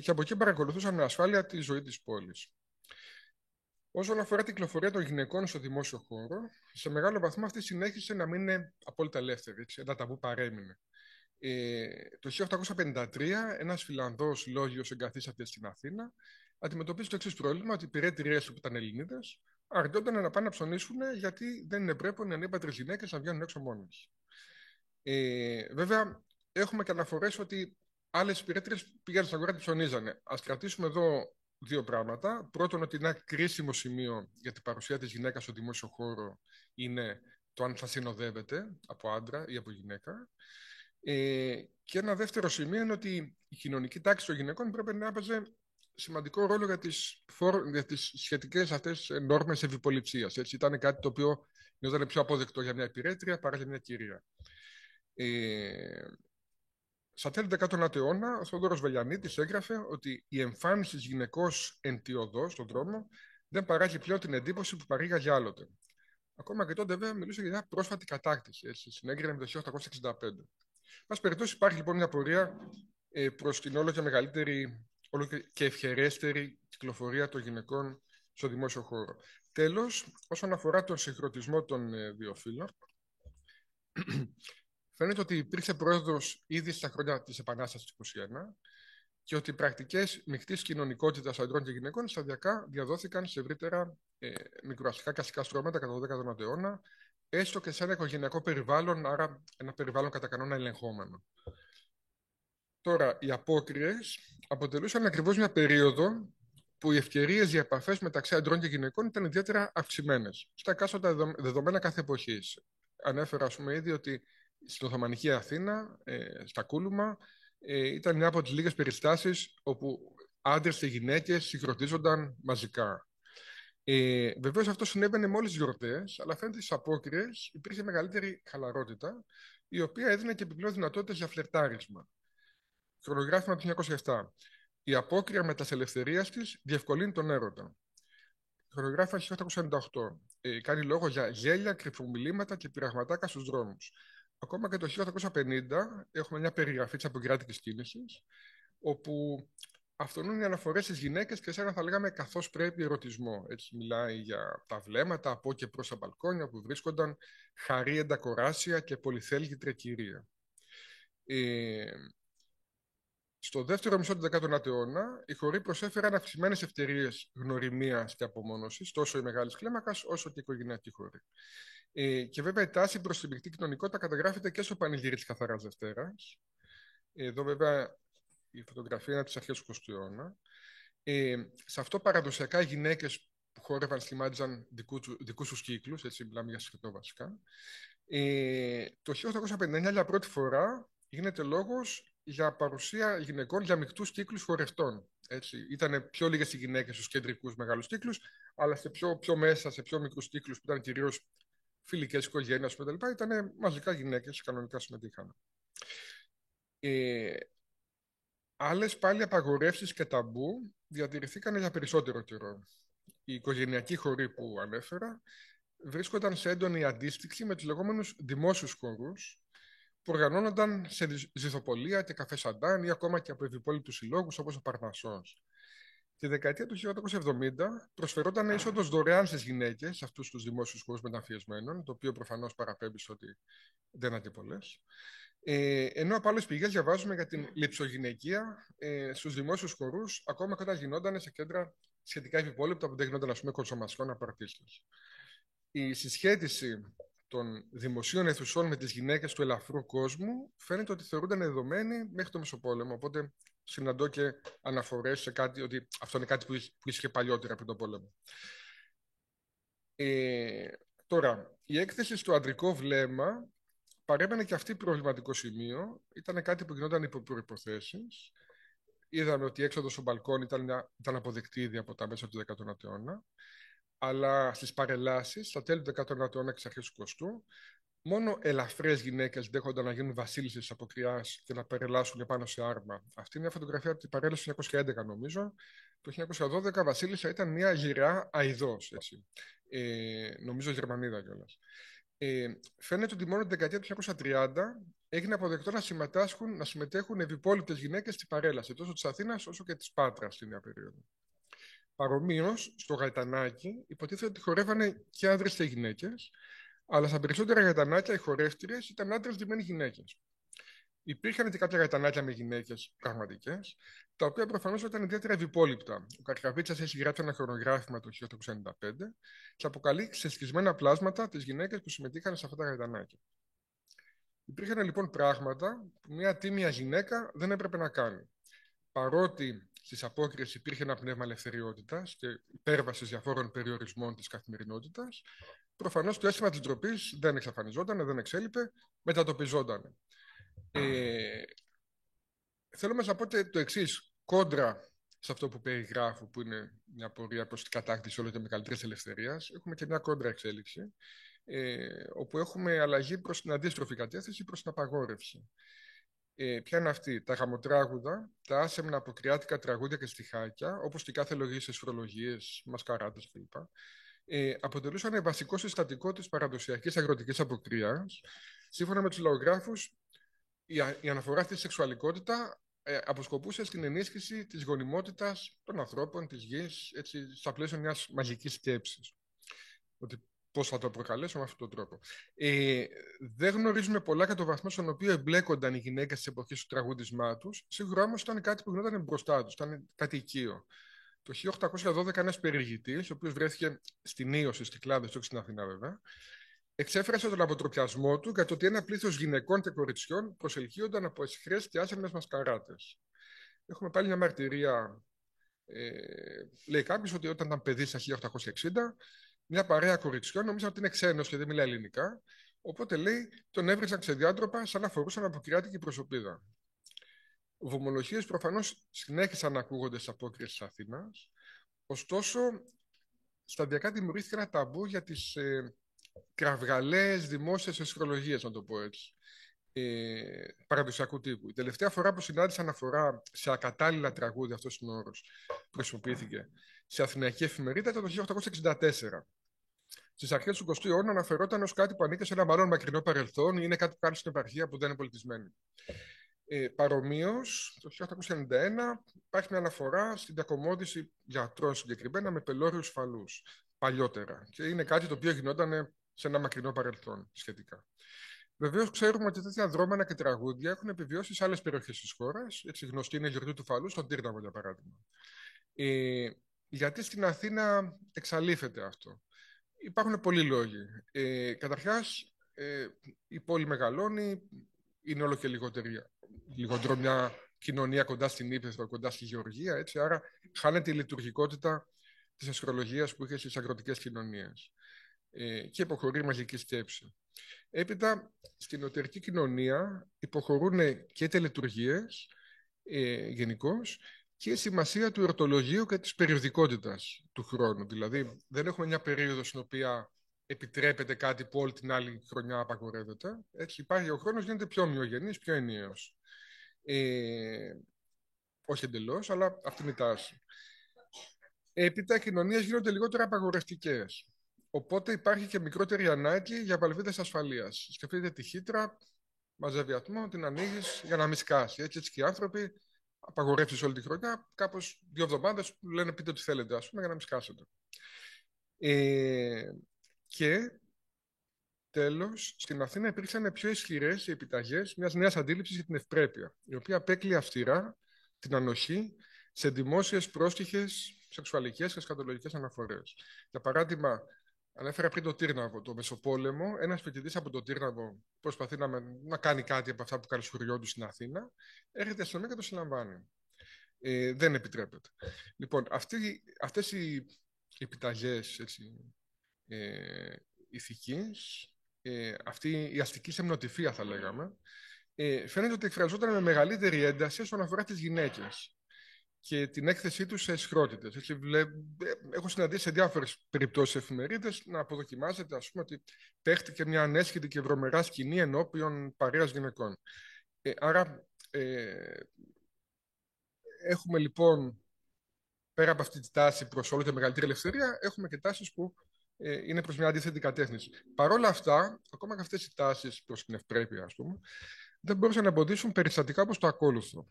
και από εκεί παρακολουθούσαν με ασφάλεια τη ζωή της πόλης. Όσον αφορά την κυκλοφορία των γυναικών στο δημόσιο χώρο, σε μεγάλο βαθμό αυτή συνέχισε να μην είναι απόλυτα ελεύθερη, έτσι, ένα ταμπού παρέμεινε. Το 1853 ένας Φιλανδός λόγιος εγκαθίσταται στην Αθήνα, αντιμετωπίζει το εξής πρόβλημα, ότι οι πυρέτριές του που ήταν Ελληνίδες αρνιόνταν να πάνε να ψωνίσουν γιατί δεν είναι πρέπει οι ανήπαντρες γυναίκες να βγαίνουν έξω μόνες. Βέβαια, έχουμε και αναφορές ότι άλλες πυρέτριες πήγαν στην αγορά και ψωνίζανε. Ας κρατήσουμε εδώ 2 πράγματα. Πρώτον, ότι ένα κρίσιμο σημείο για την παρουσία της γυναίκας στο δημόσιο χώρο είναι το αν θα συνοδεύεται από άντρα ή από γυναίκα. Και ένα δεύτερο σημείο είναι ότι η κοινωνική τάξη των γυναικών πρέπει να έπαιζε σημαντικό ρόλο για τις σχετικές αυτές νόρμες ευυποληψίας. Έτσι, ήταν κάτι το οποίο γινόταν πιο αποδεκτό για μια υπηρέτρια παρά για μια κυρία. Στα τέλη του 19ου αιώνα, ο Θόδωρος Βελιανίτης έγραφε ότι η εμφάνιση της γυναικός εν τη οδό, στον δρόμο, δεν παράγει πλέον την εντύπωση που παρήγαγε άλλοτε. Ακόμα και τότε, βέβαια, μιλούσε για μια πρόσφατη κατάκτηση. Συνέγκρινε με το 1865. Πάση περιπτώσει, υπάρχει λοιπόν μια πορεία προς την όλο και μεγαλύτερη όλο και ευχερέστερη κυκλοφορία των γυναικών στο δημόσιο χώρο. Τέλος, όσον αφορά τον συγχρονισμό των δύο φύλων, φαίνεται ότι υπήρξε πρόοδος ήδη στα χρόνια της Επανάστασης του 1921 και ότι οι πρακτικές μεικτής κοινωνικότητας ανδρών και γυναικών σταδιακά διαδόθηκαν σε ευρύτερα μικροαστικά και αστικά στρώματα κατά τον 12ο αιώνα, έστω και σε ένα οικογενειακό περιβάλλον, άρα ένα περιβάλλον κατά κανόνα ελεγχόμενο. Τώρα, οι απόκριες αποτελούσαν ακριβώς μια περίοδο που οι ευκαιρίες για επαφές μεταξύ αντρών και γυναικών ήταν ιδιαίτερα αυξημένες στα εκάστοτε δεδομένα κάθε εποχής. Ανέφερα, ας πούμε, ήδη ότι στην Οθωμανική Αθήνα, στα Κούλουμα, ήταν μια από τις λίγες περιστάσεις όπου άντρες και γυναίκες συγχρονίζονταν μαζικά. Βεβαίως αυτό συνέβαινε με όλες τις γιορτές, αλλά φαίνεται στις απόκριες υπήρχε μεγαλύτερη χαλαρότητα, η οποία έδινε και επιπλέον δυνατότητες για φλερτάρισμα. Χρονογράφημα του 1907. Η απόκρια μετασελευθερίας της διευκολύνει τον έρωτα. Χρονογράφημα του 1898. Κάνει λόγο για γέλια, κρυφομιλήματα και πειραγματάκα στους δρόμους. Ακόμα και το 1850 έχουμε μια περιγραφή της αποκριάτικης κίνησης, όπου αυτονούν οι αναφορές στις γυναίκες και σαν να θα λέγαμε καθώς πρέπει ερωτισμό. Έτσι μιλάει για τα βλέμματα από και προς τα μπαλκόνια που βρίσκονταν χαρίεντα κοράσια και πολυθέλγητρια κυρία. Στο δεύτερο μισό του 19ου αιώνα, οι χωροί προσέφεραν αυξημένες ευκαιρίες γνωριμίας και απομόνωσης, τόσο η μεγάλη κλίμακα όσο και η οικογενειακή χώρη. Και βέβαια η τάση προς την μεικτή κοινωνικότητα καταγράφεται και στο πανηγύρι της Καθαράς Δευτέρας. Εδώ βέβαια η φωτογραφία είναι από τις αρχές του 20ου αιώνα. Σε αυτό παραδοσιακά οι γυναίκες που χόρευαν σχημάτιζαν δικούς τους κύκλους, έτσι μιλάμε για σχεδόν βασικά. Το 1859 για πρώτη φορά γίνεται λόγος για παρουσία γυναικών για μεικτούς κύκλους χορευτών. Ήταν πιο λίγες οι γυναίκες στους κεντρικούς μεγάλους κύκλους, αλλά σε πιο μέσα, σε πιο μικρούς κύκλους που ήταν κυρίως φιλικές οικογένειες κτλ. Ήταν μαζικά γυναίκες, κανονικά συμμετείχαν. Άλλες πάλι απαγορεύσεις και ταμπού διατηρηθήκαν για περισσότερο καιρό. Οι οικογενειακοί χωροί που ανέφερα βρίσκονταν σε έντονη αντίστοιξη με τους λεγόμενους δημόσιους χορούς, που οργανώνονταν σε ζυθοπολία και καφέ σαντάν ή ακόμα και από ευυπόλοιπτους συλλόγους όπως ο Παρνασσός. Τη δεκαετία του 1870 προσφερόταν είσοδος δωρεάν στις γυναίκες σε αυτούς τους δημόσιους χορούς μεταμφιεσμένων, το οποίο προφανώς παραπέμπει στο ότι δεν είναι πολλές. Ενώ από άλλες πηγές διαβάζουμε για την λειψογυναικεία στους δημόσιους χορούς, ακόμα και όταν γινόταν σε κέντρα σχετικά ευυπόλοιπτα που δεν γινόταν, ας πούμε, κονσομασιών απαρτίστες. Η συσχέτιση των δημοσίων αιθουσών με τις γυναίκες του ελαφρού κόσμου φαίνεται ότι θεωρούνταν δεδομένη μέχρι το Μεσοπόλεμο. Οπότε συναντώ και αναφορές σε κάτι, ότι αυτό είναι κάτι που ίσχυε παλιότερα πριν τον πόλεμο. Τώρα, η έκθεση στο αντρικό βλέμμα παρέμενε και αυτή προβληματικό σημείο. Ήταν κάτι που γινόταν υπό προϋποθέσεις. Είδαμε ότι η έξοδος στο μπαλκόνι ήταν αποδεκτή ήδη από τα μέσα του 19ου αιώνα. Αλλά στις παρελάσεις, στα τέλη του 19ου αιώνα και στις αρχές του 20ου, μόνο ελαφρές γυναίκες δέχονταν να γίνουν βασίλισσες της αποκριάς και να περελάσουν επάνω σε άρμα. Αυτή είναι μια φωτογραφία από την παρέλαση του 1911, νομίζω. Το 1912 βασίλισσα ήταν μια γυραιά αηδός, έτσι. Νομίζω Γερμανίδα κιόλας. Φαίνεται ότι μόνο την δεκαετία του 1930 έγινε αποδεκτό να συμμετέχουν ευυπόλοιπτες γυναίκες στην παρέλαση, τόσο της Αθήνας όσο και της Πάτρας στην ίδια περίοδο. Παρομοίως, στο γαϊτανάκι υποτίθεται ότι χορεύανε και άντρες και γυναίκες, αλλά στα περισσότερα γαϊτανάκια οι χορεύτριες ήταν άντρες ντυμένοι γυναίκες. Υπήρχαν και κάποια γαϊτανάκια με γυναίκες πραγματικές, τα οποία προφανώς ήταν ιδιαίτερα ευυπόλοιπτα. Ο Καρκαβίτσας έχει γράψει ένα χρονογράφημα το 1895 και αποκαλεί σε σκισμένα πλάσματα τις γυναίκες που συμμετείχαν σε αυτά τα γαϊτανάκια. Υπήρχαν λοιπόν πράγματα που μια τίμια γυναίκα δεν έπρεπε να κάνει. Παρότι στις απόκριες υπήρχε ένα πνεύμα ελευθεριότητας και υπέρβασης διαφόρων περιορισμών της καθημερινότητας, προφανώς το αίσθημα της ντροπής δεν εξαφανιζόταν, δεν εξέλιπε, μετατοπιζόταν. Θέλω να πω το εξής, κόντρα σε αυτό που περιγράφω, που είναι μια πορεία προς την κατάκτηση όλο και μεγαλύτερης ελευθερίας, έχουμε και μια κόντρα εξέλιξη, όπου έχουμε αλλαγή προς την αντίστροφη κατεύθυνση, προς την απαγόρευση. Ποια είναι αυτή? Τα γαμοτράγουδα, τα άσεμνα αποκριάτικα τραγούδια και στιχάκια, όπως και κάθε λογή σε σφρολογίες, μασκαράτες κλπ. Αποτελούσαν βασικό συστατικό της παραδοσιακής αγροτικής αποκριάς. Σύμφωνα με τους λαογράφους, η αναφορά στη σεξουαλικότητα αποσκοπούσε στην ενίσχυση της γονιμότητας των ανθρώπων, της γης, έτσι, στα πλαίσια μιας μαγικής σκέψης. Ότι πώς θα το προκαλέσω με αυτόν τον τρόπο. Δεν γνωρίζουμε πολλά για το βαθμό στον οποίο εμπλέκονταν οι γυναίκες της εποχής του τραγούδισμά τους. Σίγουρα όμως ήταν κάτι που γινόταν μπροστά τους, ήταν κάτι οικείο. Το 1812 ένας περιηγητής, ο οποίος βρέθηκε στην Ίωση, στη Κλάδες, όχι στην Αθηνά βέβαια, εξέφρασε τον αποτροπιασμό του για το ότι ένα πλήθος γυναικών και κοριτσιών προσελκύονταν από αισχρές και άσεμνες μασκαράτες. Έχουμε πάλι μια μαρτυρία, λέει κάποιος, ότι όταν ήταν παιδί στα 1860, μια παρέα κοριτσιών νόμιζαν ότι είναι ξένος και δεν μιλάει ελληνικά, οπότε λέει τον έβριζαν ξεδιάντροπα σαν να φορούσαν αποκριάτικη προσωπίδα. Βομολογίες προφανώς συνέχισαν να ακούγονται στις απόκριες της Αθήνας, ωστόσο σταδιακά δημιουργήθηκε ένα ταμπού για τις κραυγαλαίες δημόσιες αισχρολογίες, να το πω έτσι, παραδοσιακού τύπου. Η τελευταία φορά που συνάντησα αναφορά σε ακατάλληλα τραγούδια, αυτός είναι ο όρος που χρησιμοποιήθηκε, σε αθηναϊκή εφημερίδα ήταν το 1864. Στις αρχές του 20ου αιώνα αναφερόταν ως κάτι που ανήκε σε ένα μάλλον μακρινό παρελθόν ή είναι κάτι που κάνει στην επαρχία που δεν είναι πολιτισμένη. Παρομοίως, το 1891 υπάρχει μια αναφορά στην τακωμόδιση γιατρών συγκεκριμένα με πελώριους φαλούς παλιότερα. Και είναι κάτι το οποίο γινόταν σε ένα μακρινό παρελθόν σχετικά. Βεβαίως, ξέρουμε ότι τέτοια δρόμενα και τραγούδια έχουν επιβιώσει σε άλλες περιοχές της χώρας. Έτσι, γνωστή είναι η γιορτή του φαλού, στον Τύρναβο για παράδειγμα. Γιατί στην Αθήνα εξαλείφεται αυτό? Υπάρχουν πολλοί λόγοι. Καταρχάς, η πόλη μεγαλώνει, είναι όλο και λιγότερο μια κοινωνία κοντά στην Ύπαιθρο, κοντά στη Γεωργία, έτσι, άρα χάνεται η λειτουργικότητα της αστρολογίας που είχε στις αγροτικές κοινωνίες και υποχωρεί η μαγική σκέψη. Έπειτα, στην εσωτερική κοινωνία υποχωρούν και οι τελετουργίες γενικώς και η σημασία του εορτολογίου και της περιοδικότητας του χρόνου. Δηλαδή, δεν έχουμε μια περίοδο στην οποία επιτρέπεται κάτι που όλη την άλλη χρονιά απαγορεύεται. Έτσι, υπάρχει ο χρόνος, γίνεται πιο ομοιογενής, πιο ενιαίος. Όχι εντελώς, αλλά αυτή είναι η τάση. Έπειτα, οι κοινωνίες γίνονται λιγότερο απαγορευτικές. Οπότε υπάρχει και μικρότερη ανάγκη για βαλβίδες ασφαλείας. Σκεφτείτε τη χύτρα, μαζεύει ατμό, την ανοίγεις για να μην σκάσει. Έτσι και οι άνθρωποι απαγορεύσεις όλη τη χρονιά, κάπως 2 εβδομάδες που λένε πείτε ό,τι θέλετε, ας πούμε, για να μην σκάσετε. Και τέλος, στην Αθήνα υπήρξαν πιο ισχυρές οι επιταγές μιας νέας αντίληψης για την ευπρέπεια, η οποία απέκλειε αυστηρά την ανοχή σε δημόσιες πρόστιχες σεξουαλικές και σκατολογικές αναφορές. Για παράδειγμα, ανέφερα πριν το Τύρναβο, το Μεσοπόλεμο. Ένας φοιτητής από το Τύρναβο προσπαθεί να κάνει κάτι από αυτά που καλησχουριόντου στην Αθήνα. Έρχεται η αστυνομία και το συλλαμβάνει. Δεν επιτρέπεται. Λοιπόν, αυτές οι επιταγές ηθικής, αυτή η αστική σεμνοτυφία θα λέγαμε, φαίνεται ότι εκφραζόταν με μεγαλύτερη ένταση όσον αφορά τις γυναίκες και την έκθεσή τους σε αισχρότητες. Έχω συναντήσει σε διάφορες περιπτώσεις εφημερίδες να αποδοκιμάζεται, ας πούμε, ότι παίχτηκε μια ανέσχυτη και βρωμερά σκηνή ενώπιον παρέας γυναικών. Άρα, έχουμε λοιπόν, πέρα από αυτή τη τάση προς όλο και μεγαλύτερη ελευθερία, έχουμε και τάσεις που είναι προς μια αντίθετη κατεύθυνση. Παρ' όλα αυτά, ακόμα και αυτές οι τάσεις προς την ευπρέπεια, ας πούμε, δεν μπορούσαν να εμποδίσουν περιστατικά όπως το ακόλουθο.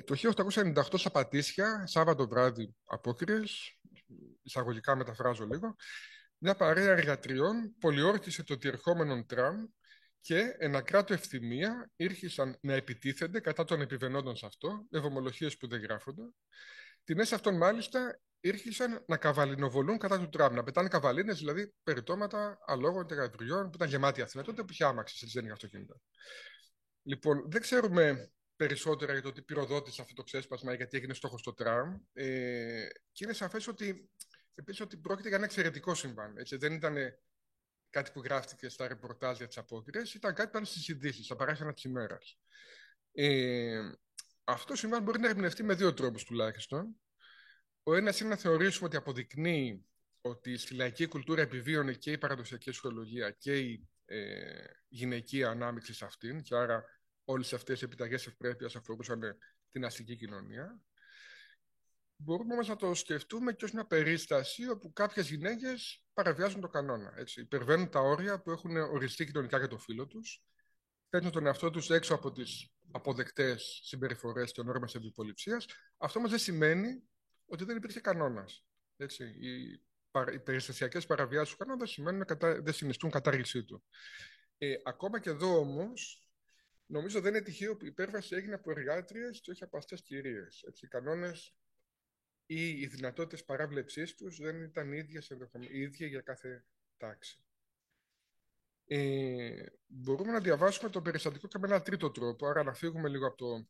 Το 1898 στα Πατήσια, Σάββατο βράδυ απόκριες, εισαγωγικά μεταφράζω λίγο, μια παρέα εργατριών πολιόρκησε το διερχόμενον τραμ και ενακράτω ευθυμία ήρχισαν να επιτίθενται κατά των επιβαινόντων σε αυτό, με βομολογίες που δεν γράφονται. Τιμές αυτών μάλιστα ήρχισαν να καβαλινοβολούν κατά του τραμ, να πετάνε καβαλίνες, δηλαδή περιτώματα αλόγων και εργατριών που ήταν γεμάτη η Αθήνα τότε που είχε άμαξες, δεν είχε αυτοκίνητα. Λοιπόν, δεν ξέρουμε περισσότερα για το τι πυροδότησε αυτό το ξέσπασμα ή γιατί έγινε στόχο στο τραμ. Και είναι σαφές ότι, επίσης, ότι πρόκειται για ένα εξαιρετικό συμβάν. Έτσι, δεν ήταν κάτι που γράφτηκε στα ρεπορτάζ για τις απόκριες, ήταν κάτι που ήταν στις ειδήσεις, στα παράθυρα της ημέρας. Αυτό το συμβάν μπορεί να ερμηνευτεί με 2 τρόπους τουλάχιστον. Ο ένας είναι να θεωρήσουμε ότι αποδεικνύει ότι στη λαϊκή κουλτούρα επιβίωνε και η παραδοσιακή αισχρολογία και η γυναικεία ανάμειξη σε αυτήν, και άρα όλες αυτές οι επιταγές ευπρέπειας αφορούσαν την αστική κοινωνία. Μπορούμε όμως να το σκεφτούμε και ως μια περίσταση όπου κάποιες γυναίκες παραβιάζουν το κανόνα. Έτσι, υπερβαίνουν τα όρια που έχουν οριστεί κοινωνικά για το φύλο τους παίρνουν τον εαυτό τους έξω από τις αποδεκτές συμπεριφορές και νόρμες εμπιποληψίας. Αυτό όμως δεν σημαίνει ότι δεν υπήρχε κανόνας. Έτσι, οι περιστασιακές παραβιάσεις του κανόνα δεν συνιστούν κατάργησή του. Ακόμα και εδώ όμως, νομίζω δεν είναι τυχαίο που η υπέρβαση έγινε από εργάτριες και όχι από αστές κυρίες. Οι κανόνες ή οι δυνατότητες παράβλεψής τους δεν ήταν οι ίδιες για κάθε τάξη. Μπορούμε να διαβάσουμε το περιστατικό και με έναν τρίτο τρόπο, άρα να φύγουμε λίγο από το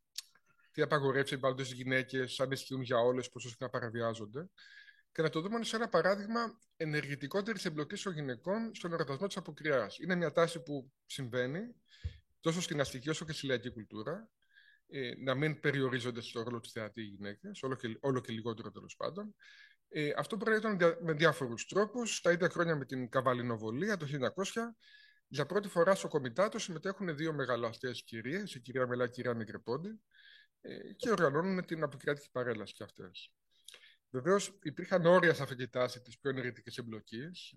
τι απαγορεύσει πάντως στις γυναίκες, αν ισχύουν για όλες, πόσο συχνά παραβιάζονται, και να το δούμε σε ένα παράδειγμα ενεργητικότερης εμπλοκής των γυναικών στον εορτασμό της αποκριάς. Είναι μια τάση που συμβαίνει τόσο στην αστική όσο και στη λαϊκή κουλτούρα, να μην περιορίζονται στο ρόλο της θεατή οι γυναίκες, όλο και λιγότερο τέλος πάντων. Αυτό προέρχεται με διάφορους τρόπους. Τα ίδια χρόνια με την Καβαλινοβολία το 1900, για πρώτη φορά στο Κομιτάτο συμμετέχουν δύο μεγαλοαστές κυρίες, η κυρία Μελά και η κυρία Νεκρεπόντη, και οργανώνουν την αποκριάτικη παρέλαση κι αυτές. Βεβαίως, υπήρχαν όρια σε αυτή τη τάση της πιο ενεργητικής εμπλοκής.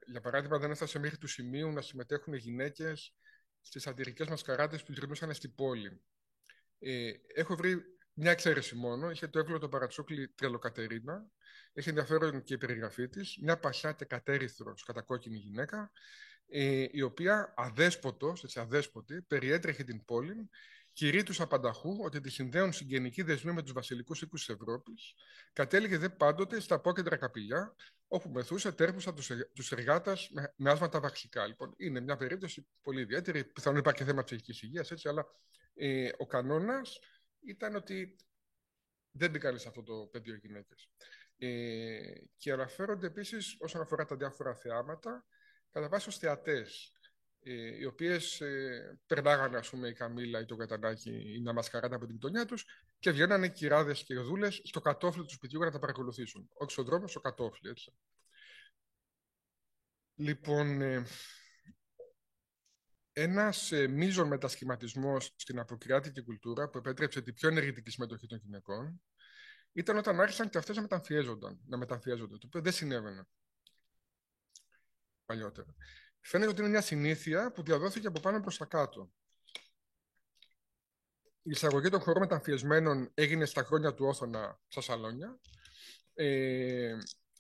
Για παράδειγμα, δεν έφτασε μέχρι του σημείου να συμμετέχουν οι γυναίκες στις σατυρικές μασκαράδες που γυρνούσαν στην πόλη. Έχω βρει μια εξαίρεση μόνο. Είχε το εύγλωτο παρατσούκλι Τρελοκατερίνα. Έχει ενδιαφέρον και η περιγραφή της. Μια παχιά και κατέριθρος κατακόκκινη γυναίκα, η οποία αδέσποτη, περιέτρεχε την πόλη, κηρύττουσα απανταχού ότι τη συνδέουν συγγενικοί δεσμοί με τους βασιλικούς οίκους της Ευρώπης, κατέληγε δε πάντοτε στα απόκεντρα καπηλιά, όπου μεθούσε τέρπουσα τους εργάτες με άσματα βαξικά. Λοιπόν, είναι μια περίπτωση πολύ ιδιαίτερη. Πιθανόν υπάρχει και θέμα ψυχικής υγείας, έτσι, αλλά ο κανόνας ήταν ότι δεν μπήκαν σε αυτό το πεδίο γυναίκες. Και αναφέρονται επίσης, όσον αφορά τα διάφορα θεάματα, κατά βάση ως θεατές, οι οποίες περνάγανε, ας πούμε, η Καμίλα ή το Κατανάκι ή μια μασκαράδα από την γειτονιά τους και βγαίνανε κυράδες και δούλες στο κατόφλι του σπιτιού για να τα παρακολουθήσουν. Όχι στον δρόμο, στο κατόφλι, έτσι. Λοιπόν, ένας μείζον μετασχηματισμός στην αποκριάτικη κουλτούρα που επέτρεψε την πιο ενεργητική συμμετοχή των γυναικών ήταν όταν άρχισαν και αυτές να μεταμφιέζονται, το οποίο δεν συνέβαινε παλιότερα. Φαίνεται ότι είναι μια συνήθεια που διαδόθηκε από πάνω προς τα κάτω. Η εισαγωγή των χωρών μεταμφιεσμένων έγινε στα χρόνια του Όθωνα στα Σαλόνια.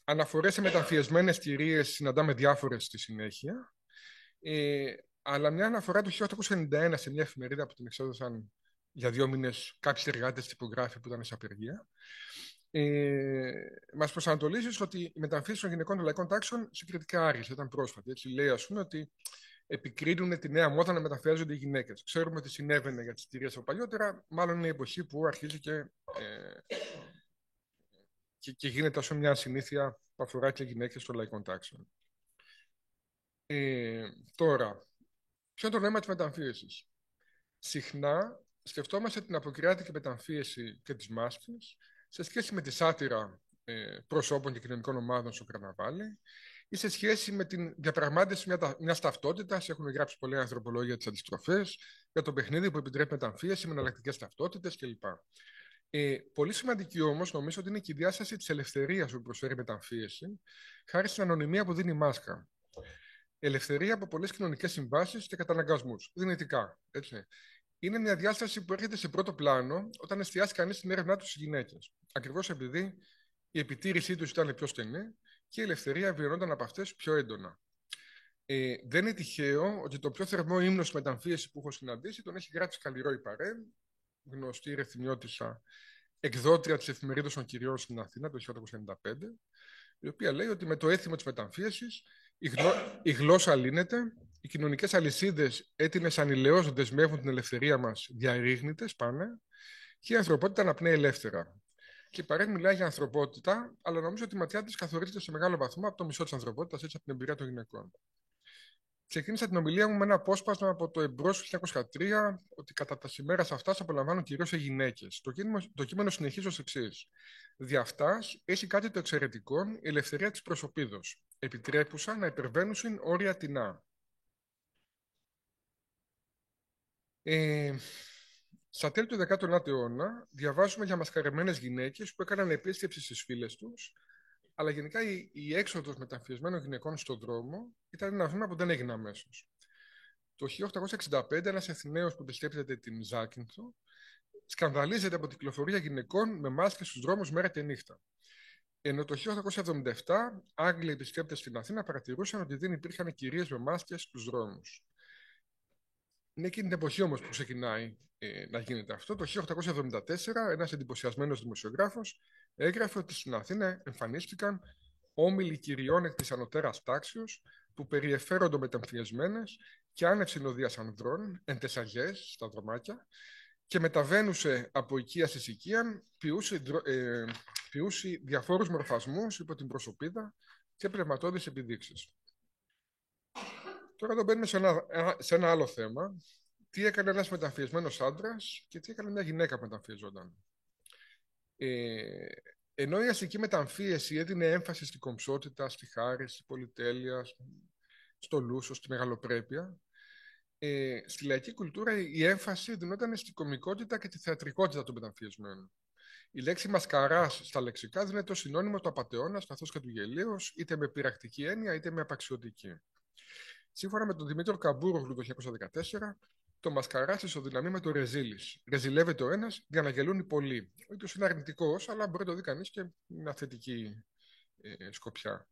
Αναφορές σε μεταμφιεσμένες κυρίες συναντάμε διάφορες στη συνέχεια. Αλλά μια αναφορά του 1891 σε μια εφημερίδα που την εξέδωσαν για 2 μήνες κάποιοι εργάτες τυπογράφοι που ήταν σε απεργία, μας προσανατολίζει ότι η μεταμφίεση των γυναικών των λαϊκών τάξεων συγκριτικά άργησε, ήταν πρόσφατη. Έτσι λέει, ας πούμε, ότι επικρίνουν τη νέα μόδα να μεταμφιέζονται οι γυναίκες. Ξέρουμε ότι συνέβαινε για τις κυρίες από παλιότερα, μάλλον είναι η εποχή που αρχίζει και γίνεται, ας πούμε, μια συνήθεια που αφορά και γυναίκες των λαϊκών τάξεων. Τώρα, ποιο είναι το νόημα της μεταμφίεσης? Συχνά σκεφτόμαστε την αποκριάτικη μεταμφίεση και τις μάσκες σε σχέση με τη σάτυρα προσώπων και κοινωνικών ομάδων στο καρναβάλι ή σε σχέση με την διαπραγμάτευση μιας ταυτότητας. Έχουν γράψει πολλοί ανθρωπολόγοι για τις αντιστροφές, για το παιχνίδι που επιτρέπει μεταμφίεση με εναλλακτικές ταυτότητες κλπ. Πολύ σημαντική όμως, νομίζω ότι είναι και η διάσταση της ελευθερίας που προσφέρει η μεταμφίεση, χάρη στην ανωνυμία που δίνει η μάσκα. Ελευθερία από πολλές κοινωνικές συμβάσεις και καταναγκασμούς, δυνητικά. Έτσι. Είναι μια διάσταση που έρχεται σε πρώτο πλάνο όταν εστιάσει κανείς την έρευνά του στις γυναίκες. Ακριβώς επειδή η επιτήρησή τους ήταν πιο στενή και η ελευθερία βιωνόταν από αυτές πιο έντονα. Δεν είναι τυχαίο ότι το πιο θερμό ύμνο στη μεταμφίεση που έχω συναντήσει τον έχει γράψει Καλλιρόη Παρέμ, γνωστή ρεθιμιώτισσα εκδότρια της Εφημερίδας των Κυριών στην Αθήνα το 1895, η οποία λέει ότι με το έθιμο της μεταμφίεσης η γλώσσα λύνεται, οι κοινωνικές αλυσίδες έτοιμες ανηλαιώς δεσμεύουν την ελευθερία μας διαρρήγνητες πάνε και η ανθρωπότητα αναπνέει ελεύθερα. Και η Παρέμ μιλάει για ανθρωπότητα, αλλά νομίζω ότι η ματιά της καθορίζεται σε μεγάλο βαθμό από το μισό της ανθρωπότητας, έτσι από την εμπειρία των γυναικών. Ξεκίνησα την ομιλία μου με ένα απόσπασμα από το Εμπρός του 1903, ότι κατά τα ημέρας αυτάς απολαμβάνουν κυρίως οι γυναίκες. Το κείμενο συνεχίζει ως εξής. Δι' αυτάς έχει κάτι το εξαιρετικό η ελευθερία της προσωπίδος, επιτρέπουσα να υπερβαίνουσιν όρια τεινά. Στα τέλη του 19ου αιώνα διαβάζουμε για μασκαρεμένες γυναίκες που έκαναν επίσκεψη στις φίλες τους, αλλά γενικά η έξοδος μεταμφιεσμένων γυναικών στον δρόμο ήταν ένα βήμα που δεν έγινε αμέσως. Το 1865 ένας Αθηναίος που επισκέπτεται την Ζάκυνθο σκανδαλίζεται από την κυκλοφορία γυναικών με μάσκες στους δρόμους μέρα και νύχτα. Ενώ το 1877 Άγγλοι επισκέπτες στην Αθήνα παρατηρούσαν ότι δεν υπήρχαν κυρίες με μάσκες στους δρόμους. Είναι εκείνη την εποχή όμως που ξεκινάει να γίνεται αυτό. Το 1874 ένας εντυπωσιασμένος δημοσιογράφος έγραφε ότι στην Αθήνα εμφανίστηκαν όμιλοι κυριών εκ της ανωτέρας τάξεως που περιεφέροντο μεταμφιεσμένες και άνευ συνοδείας ανδρών, εν τεσσαγές στα δρομάκια, και μεταβαίνουσε από οικία σε οικία, ποιούσε διαφόρους μορφασμούς υπό την προσωπίδα και πνευματώδεις επιδείξεις. Τώρα εδώ μπαίνουμε σε ένα άλλο θέμα. Τι έκανε ένας μεταμφιεσμένος άντρας και τι έκανε μια γυναίκα που μεταμφιεζόταν. Ενώ η αστική μεταμφίεση έδινε έμφαση στην κομψότητα, στη χάρη, στη πολυτέλεια, στο λούσο, στη μεγαλοπρέπεια, στη λαϊκή κουλτούρα η έμφαση δινόταν στην κωμικότητα και τη θεατρικότητα του μεταμφιεσμένου. Η λέξη μασκαράς στα λεξικά δίνεται το συνώνυμο του απατεώνας καθώς και του γελίος, είτε με πειρακτική έννοια είτε με απαξιωτική. Σύμφωνα με τον Δημήτριο Καμπούρογλου το 1914, το μασκαράς ισοδυναμεί με το ρεζίλης. Ρεζιλεύεται ο ένας για να γελούν οι πολλοί. Ο ίδιος είναι αρνητικός, αλλά μπορεί να το δει κανείς και μια θετική σκοπιά.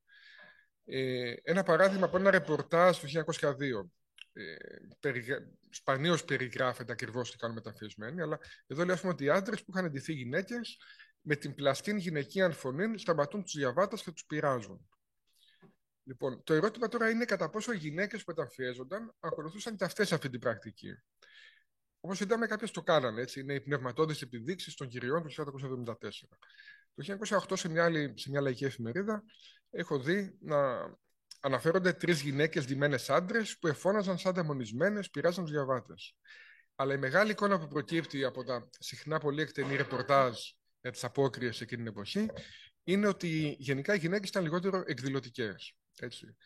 Ένα παράδειγμα από ένα ρεπορτάζ του 1902. Σπανίως περιγράφεται ακριβώς τι κάνουν μεταμφιεσμένοι, αλλά εδώ λέει ότι οι άντρες που είχαν ντυθεί γυναίκες με την πλαστήν γυναικείαν φωνή σταματούν τους διαβάτες και τους πειράζουν. Λοιπόν, το ερώτημα τώρα είναι κατά πόσο οι γυναίκες που μεταμφιέζονταν ακολουθούσαν και αυτές αυτή την πρακτική. Όπως είδαμε, κάποιες το κάνανε, έτσι. Είναι οι πνευματώδεις επιδείξεις των κυριών του 1974. Το 1908 σε μια λαϊκή εφημερίδα έχω δει να αναφέρονται 3 γυναίκες ντυμένες άντρες που εφώναζαν σαν δαιμονισμένες, πειράζαν τους διαβάτες. Αλλά η μεγάλη εικόνα που προκύπτει από τα συχνά πολύ εκτενή ρεπορτάζ για τις απόκριες εκείνη την εποχή είναι ότι γενικά οι γυναίκες ήταν λιγότερο εκδηλωτικές. Έτσι.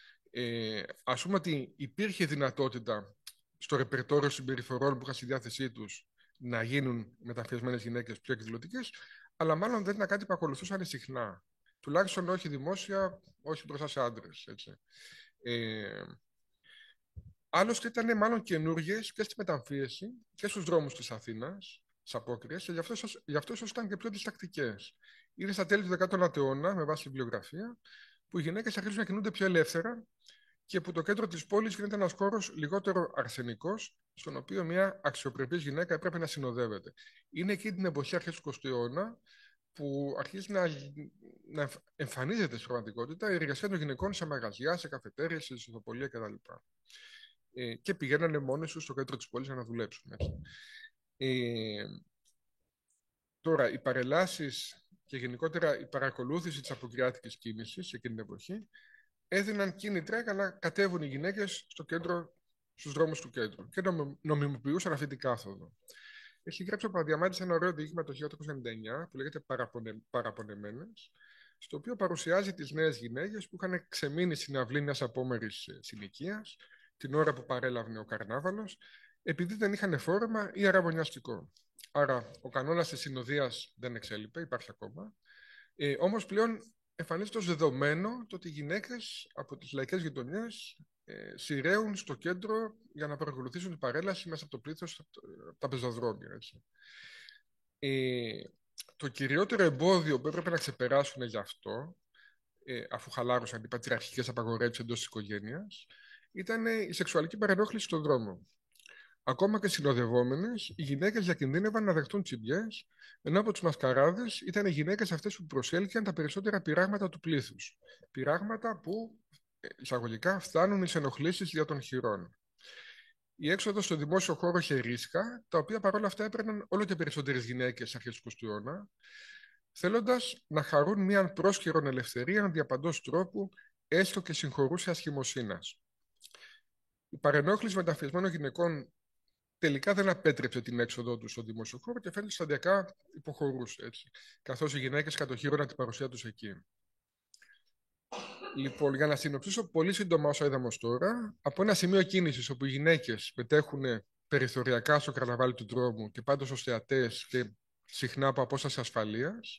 Ας πούμε ότι υπήρχε δυνατότητα στο ρεπερτόριο συμπεριφορών που είχαν στη διάθεσή τους να γίνουν μεταμφιεσμένες γυναίκες πιο εκδηλωτικές, αλλά μάλλον δεν ήταν κάτι που ακολουθούσαν συχνά. Τουλάχιστον όχι δημόσια, όχι μπροστά σε άντρες. Άλλωστε ήταν μάλλον καινούργιες και στη μεταμφίεση και στους δρόμους της Αθήνας, στις απόκριες, και γι' αυτό ίσως ήταν και πιο διστακτικές. Είναι στα τέλη του 19ου αιώνα, με βάση τη βιβλιογραφία, που οι γυναίκες αρχίζουν να κινούνται πιο ελεύθερα και που το κέντρο της πόλης γίνεται ένας χώρος λιγότερο αρσενικός, στον οποίο μια αξιοπρεπής γυναίκα έπρεπε να συνοδεύεται. Είναι εκείνη την εποχή, αρχές του 20ου αιώνα, που αρχίζει να εμφανίζεται στην πραγματικότητα η εργασία των γυναικών σε μαγαζιά, σε καφετέρειες, σε ιστοπολία κτλ. Και πηγαίνανε μόνες τους στο κέντρο της πόλης για να δουλέψουν. Τώρα, οι παρελάσεις και γενικότερα η παρακολούθηση της αποκριάτικης κίνησης σε εκείνη την εποχή έδιναν κίνητρα για να κατέβουν οι γυναίκες στους δρόμους του κέντρου και νομιμοποιούσαν αυτή την κάθοδο. Έχει γράψει ο Παπαδιαμάντης ένα ωραίο διήγημα το 1999 που λέγεται Παραπονεμένες, στο οποίο παρουσιάζει τις νέες γυναίκες που είχαν ξεμείνει στην αυλή μιας απόμερης συνοικίας την ώρα που παρέλαβε ο καρνάβαλος, επειδή δεν είχαν φόρμα ή αραβωνιαστικό. Άρα ο κανόνας της συνοδείας δεν εξέλιπε, υπάρχει ακόμα. Όμως πλέον εμφανίζεται ως δεδομένο το ότι οι γυναίκες από τις λαϊκές γειτονιές σειραίουν στο κέντρο για να παρακολουθήσουν την παρέλαση μέσα από το πλήθος, από τα πεζοδρόμια. Το κυριότερο εμπόδιο που έπρεπε να ξεπεράσουν γι' αυτό, αφού χαλάρωσαν οι πατριαρχικές απαγορεύσεις εντός της οικογένειας, ήταν η σεξουαλική παρενόχληση στον δρόμο. Ακόμα και συνοδευόμενες, οι γυναίκες διακινδύνευαν να δεχτούν τσιμπιές, ενώ από τους μασκαράδες ήταν οι γυναίκες αυτές που προσέλκυαν τα περισσότερα πειράγματα του πλήθους. Πειράγματα που, εισαγωγικά, φτάνουν εις ενοχλήσεις δια των χειρών. Η έξοδος στο δημόσιο χώρο είχε ρίσκα, τα οποία παρόλα αυτά έπαιρναν όλο και περισσότερες γυναίκες αρχές του 20ου αιώνα, θέλοντας να χαρούν μίαν πρόσχερον ελευθερία διαπαντός τρόπου, έστω και συγχωρούσε ασχημοσύνας. Η παρενόχληση μεταμφιεσμένων γυναικών τελικά δεν απέτρεψε την έξοδό τους στο δημόσιο χώρο και φαίνεται σταδιακά υποχωρούσε, έτσι, καθώς οι γυναίκες κατοχύρωναν την παρουσία τους εκεί. Λοιπόν, για να συνοψίσω πολύ σύντομα όσα είδαμε ως τώρα, από ένα σημείο κίνησης όπου οι γυναίκες μετέχουν περιθωριακά στο καρναβάλι του δρόμου και πάντως ως θεατές και συχνά από απόσταση ασφαλείας,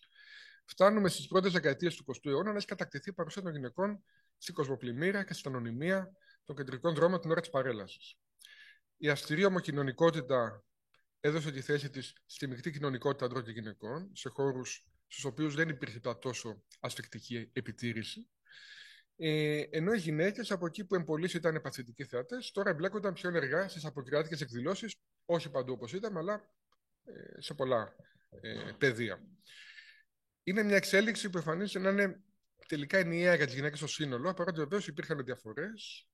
φτάνουμε στις πρώτες δεκαετίες του 20ου αιώνα να έχει κατακτηθεί η παρουσία των γυναικών στην κοσμοπλημμύρα και στην ανωνυμία των κεντρικών δρόμων την ώρα της παρέλασης. Η αυστηρή ομοκοινωνικότητα έδωσε τη θέση της στη μεικτή κοινωνικότητα ανδρών και γυναικών, σε χώρους στους οποίους δεν υπήρχε τόσο ασφικτική επιτήρηση. Ενώ οι γυναίκες, από εκεί που εμπολείς ήταν παθητικοί θεατές, τώρα εμπλέκονταν πιο ενεργά στις αποκριάτικες εκδηλώσεις, όχι παντού όπως είδαμε, αλλά σε πολλά πεδία. Είναι μια εξέλιξη που εμφανίζεται να είναι τελικά ενιαία για τις γυναίκες στο σύνολο, παρότι βεβαίως υπήρχαν διαφορές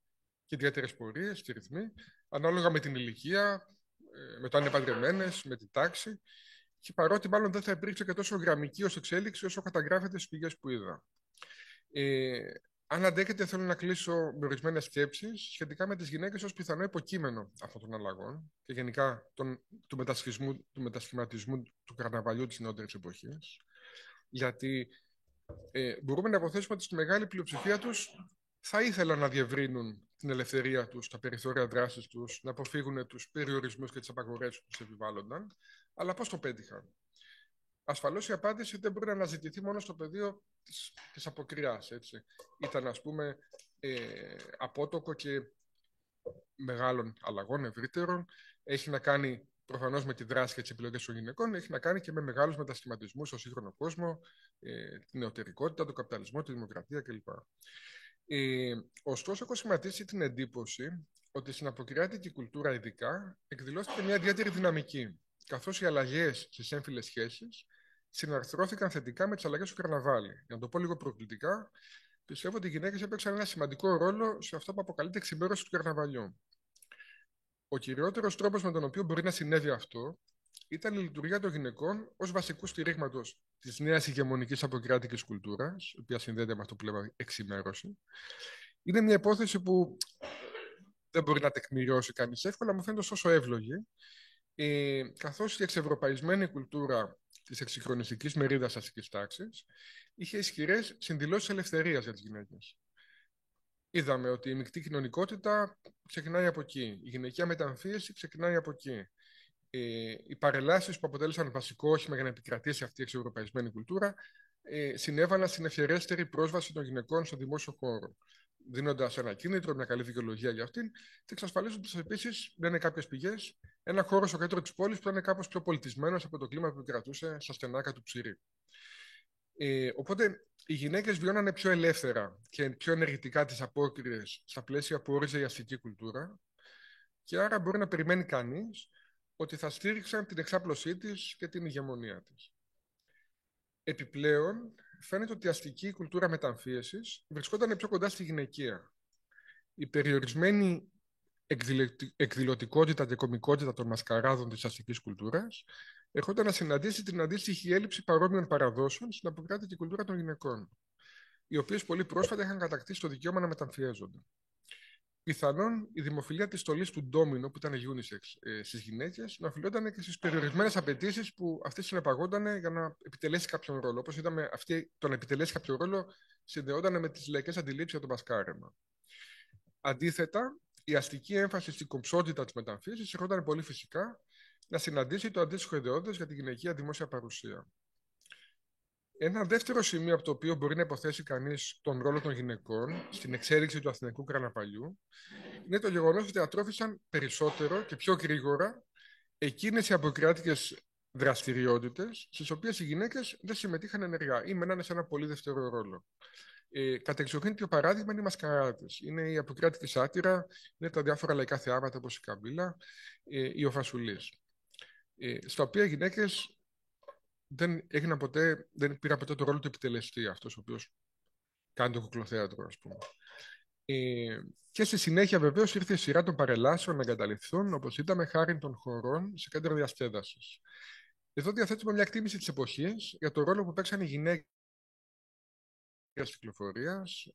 και ιδιαίτερες πορείες στη ρυθμή, ανάλογα με την ηλικία, με το αν είναι παντρεμένες, με την τάξη, και παρότι μάλλον δεν θα υπήρξε και τόσο γραμμική ως εξέλιξη όσο καταγράφεται στις πηγές που είδα. Αν αντέχετε, θέλω να κλείσω με ορισμένες σκέψεις σχετικά με τις γυναίκες ως πιθανό υποκείμενο αυτών των αλλαγών και γενικά του μετασχηματισμού του καρναβαλιού της νεότερης εποχής. Γιατί μπορούμε να υποθέσουμε ότι στη μεγάλη πλειοψηφία τους θα ήθελαν να διευρύνουν την ελευθερία τους, τα περιθώρια δράσης τους, να αποφύγουν τους περιορισμούς και τις απαγορεύσεις που τους επιβάλλονταν. Αλλά πώς το πέτυχαν? Ασφαλώς η απάντηση δεν μπορεί να αναζητηθεί μόνο στο πεδίο της αποκριάς. Έτσι. Ήταν, ας πούμε, απότοκο και μεγάλων αλλαγών ευρύτερων. Έχει να κάνει προφανώς με τη δράση και τις επιλογές των γυναικών, έχει να κάνει και με μεγάλους μετασχηματισμούς στο σύγχρονο κόσμο, την νεωτερικότητα, τον καπιταλισμό, τη δημοκρατία κλπ. Ωστόσο, έχω σχηματίσει την εντύπωση ότι στην αποκριάτικη κουλτούρα ειδικά εκδηλώθηκε μια ιδιαίτερη δυναμική, καθώς οι αλλαγές στις έμφυλες σχέσεις συναρθρώθηκαν θετικά με τις αλλαγές του καρναβάλι. Για να το πω λίγο προκλητικά, πιστεύω ότι οι γυναίκες έπαιξαν ένα σημαντικό ρόλο σε αυτό που αποκαλείται εξημέρωση του καρναβαλιού. Ο κυριότερος τρόπος με τον οποίο μπορεί να συνέβη αυτό ήταν η λειτουργία των γυναικών ως βασικού στηρίγματος της νέας ηγεμονικής αποκριάτικης κουλτούρας, η οποία συνδέεται με αυτό που λέμε εξημέρωση. Είναι μια υπόθεση που δεν μπορεί να τεκμηριώσει κανείς εύκολα, μου φαίνεται ωστόσο εύλογη, καθώς η εξευρωπαϊσμένη κουλτούρα της εξυγχρονιστικής μερίδας αστικής τάξης είχε ισχυρές συνδηλώσεις ελευθερίας για τις γυναίκες. Είδαμε ότι η μεικτή κοινωνικότητα ξεκινάει από εκεί, η γυναικεία μεταμφίεση ξεκινάει από εκεί. Οι παρελάσεις που αποτέλεσαν βασικό όχημα για να επικρατήσει αυτή η εξευρωπαϊσμένη κουλτούρα συνέβαλαν στην ευχερέστερη πρόσβαση των γυναικών στο δημόσιο χώρο, δίνοντας ένα κίνητρο, μια καλή δικαιολογία για αυτήν και εξασφαλίζοντας επίσης, λένε κάποιες πηγές, ένα χώρο στο κέντρο της πόλης που ήταν κάπως πιο πολιτισμένος από το κλίμα που κρατούσε στα στενάκα του Ψηρή. Οπότε οι γυναίκες βιώνανε πιο ελεύθερα και πιο ενεργητικά τις απόκριες στα πλαίσια που όριζε η αστική κουλτούρα και άρα μπορεί να περιμένει κανείς ότι θα στήριξαν την εξάπλωσή της και την ηγεμονία της. Επιπλέον, φαίνεται ότι η αστική κουλτούρα μεταμφίεσης βρισκόταν πιο κοντά στη γυναικεία. Η περιορισμένη εκδηλωτικότητα και κωμικότητα των μασκαράδων της αστικής κουλτούρας ερχόταν να συναντήσει την αντίστοιχη έλλειψη παρόμοιων παραδόσεων στην αποκράτικη κουλτούρα των γυναικών, οι οποίες πολύ πρόσφατα είχαν κατακτήσει το δικαίωμα να μεταμφιέζονται. Πιθανόν η δημοφιλία της στολής του ντόμινο, που ήταν unisex στις γυναίκες, να οφειλόταν και στις περιορισμένες απαιτήσεις που αυτές συνεπαγόταν για να επιτελέσει κάποιον ρόλο. Όπως είδαμε, αυτή το να επιτελέσει κάποιο ρόλο συνδεόταν με τις λαϊκές αντιλήψεις για το μασκάρεμα. Αντίθετα, η αστική έμφαση στην κομψότητα της μεταμφίεσης ερχόταν πολύ φυσικά να συναντήσει το αντίστοιχο ιδεώδες για τη γυναικεία δημόσια παρουσία. Ένα δεύτερο σημείο από το οποίο μπορεί να υποθέσει κανείς τον ρόλο των γυναικών στην εξέλιξη του αθηνικού καρναβαλιού είναι το γεγονός ότι ατρόφησαν περισσότερο και πιο γρήγορα εκείνες οι αποκριάτικες δραστηριότητες στις οποίες οι γυναίκες δεν συμμετείχαν ενεργά ή μένανε σε ένα πολύ δεύτερο ρόλο. Κατεξοχήν το παράδειγμα είναι οι μασκαράδες. Είναι η αποκριάτικη σάτυρα, είναι τα διάφορα λαϊκά θεάματα όπως η καμπύλα, η οφασουλής. Στα οποία οι γυναίκες δεν πήραν ποτέ το ρόλο του επιτελεστή, αυτός ο οποίος κάνει το κουκλοθέατρο, ας πούμε. Και στη συνέχεια βεβαίως ήρθε η σειρά των παρελάσεων να εγκαταλειφθούν, όπως είδαμε, χάρη των χωρών σε κέντρα διασκέδασης. Εδώ διαθέτουμε μια εκτίμηση της εποχής για το ρόλο που παίξαν οι γυναίκες της κυκλοφορίας,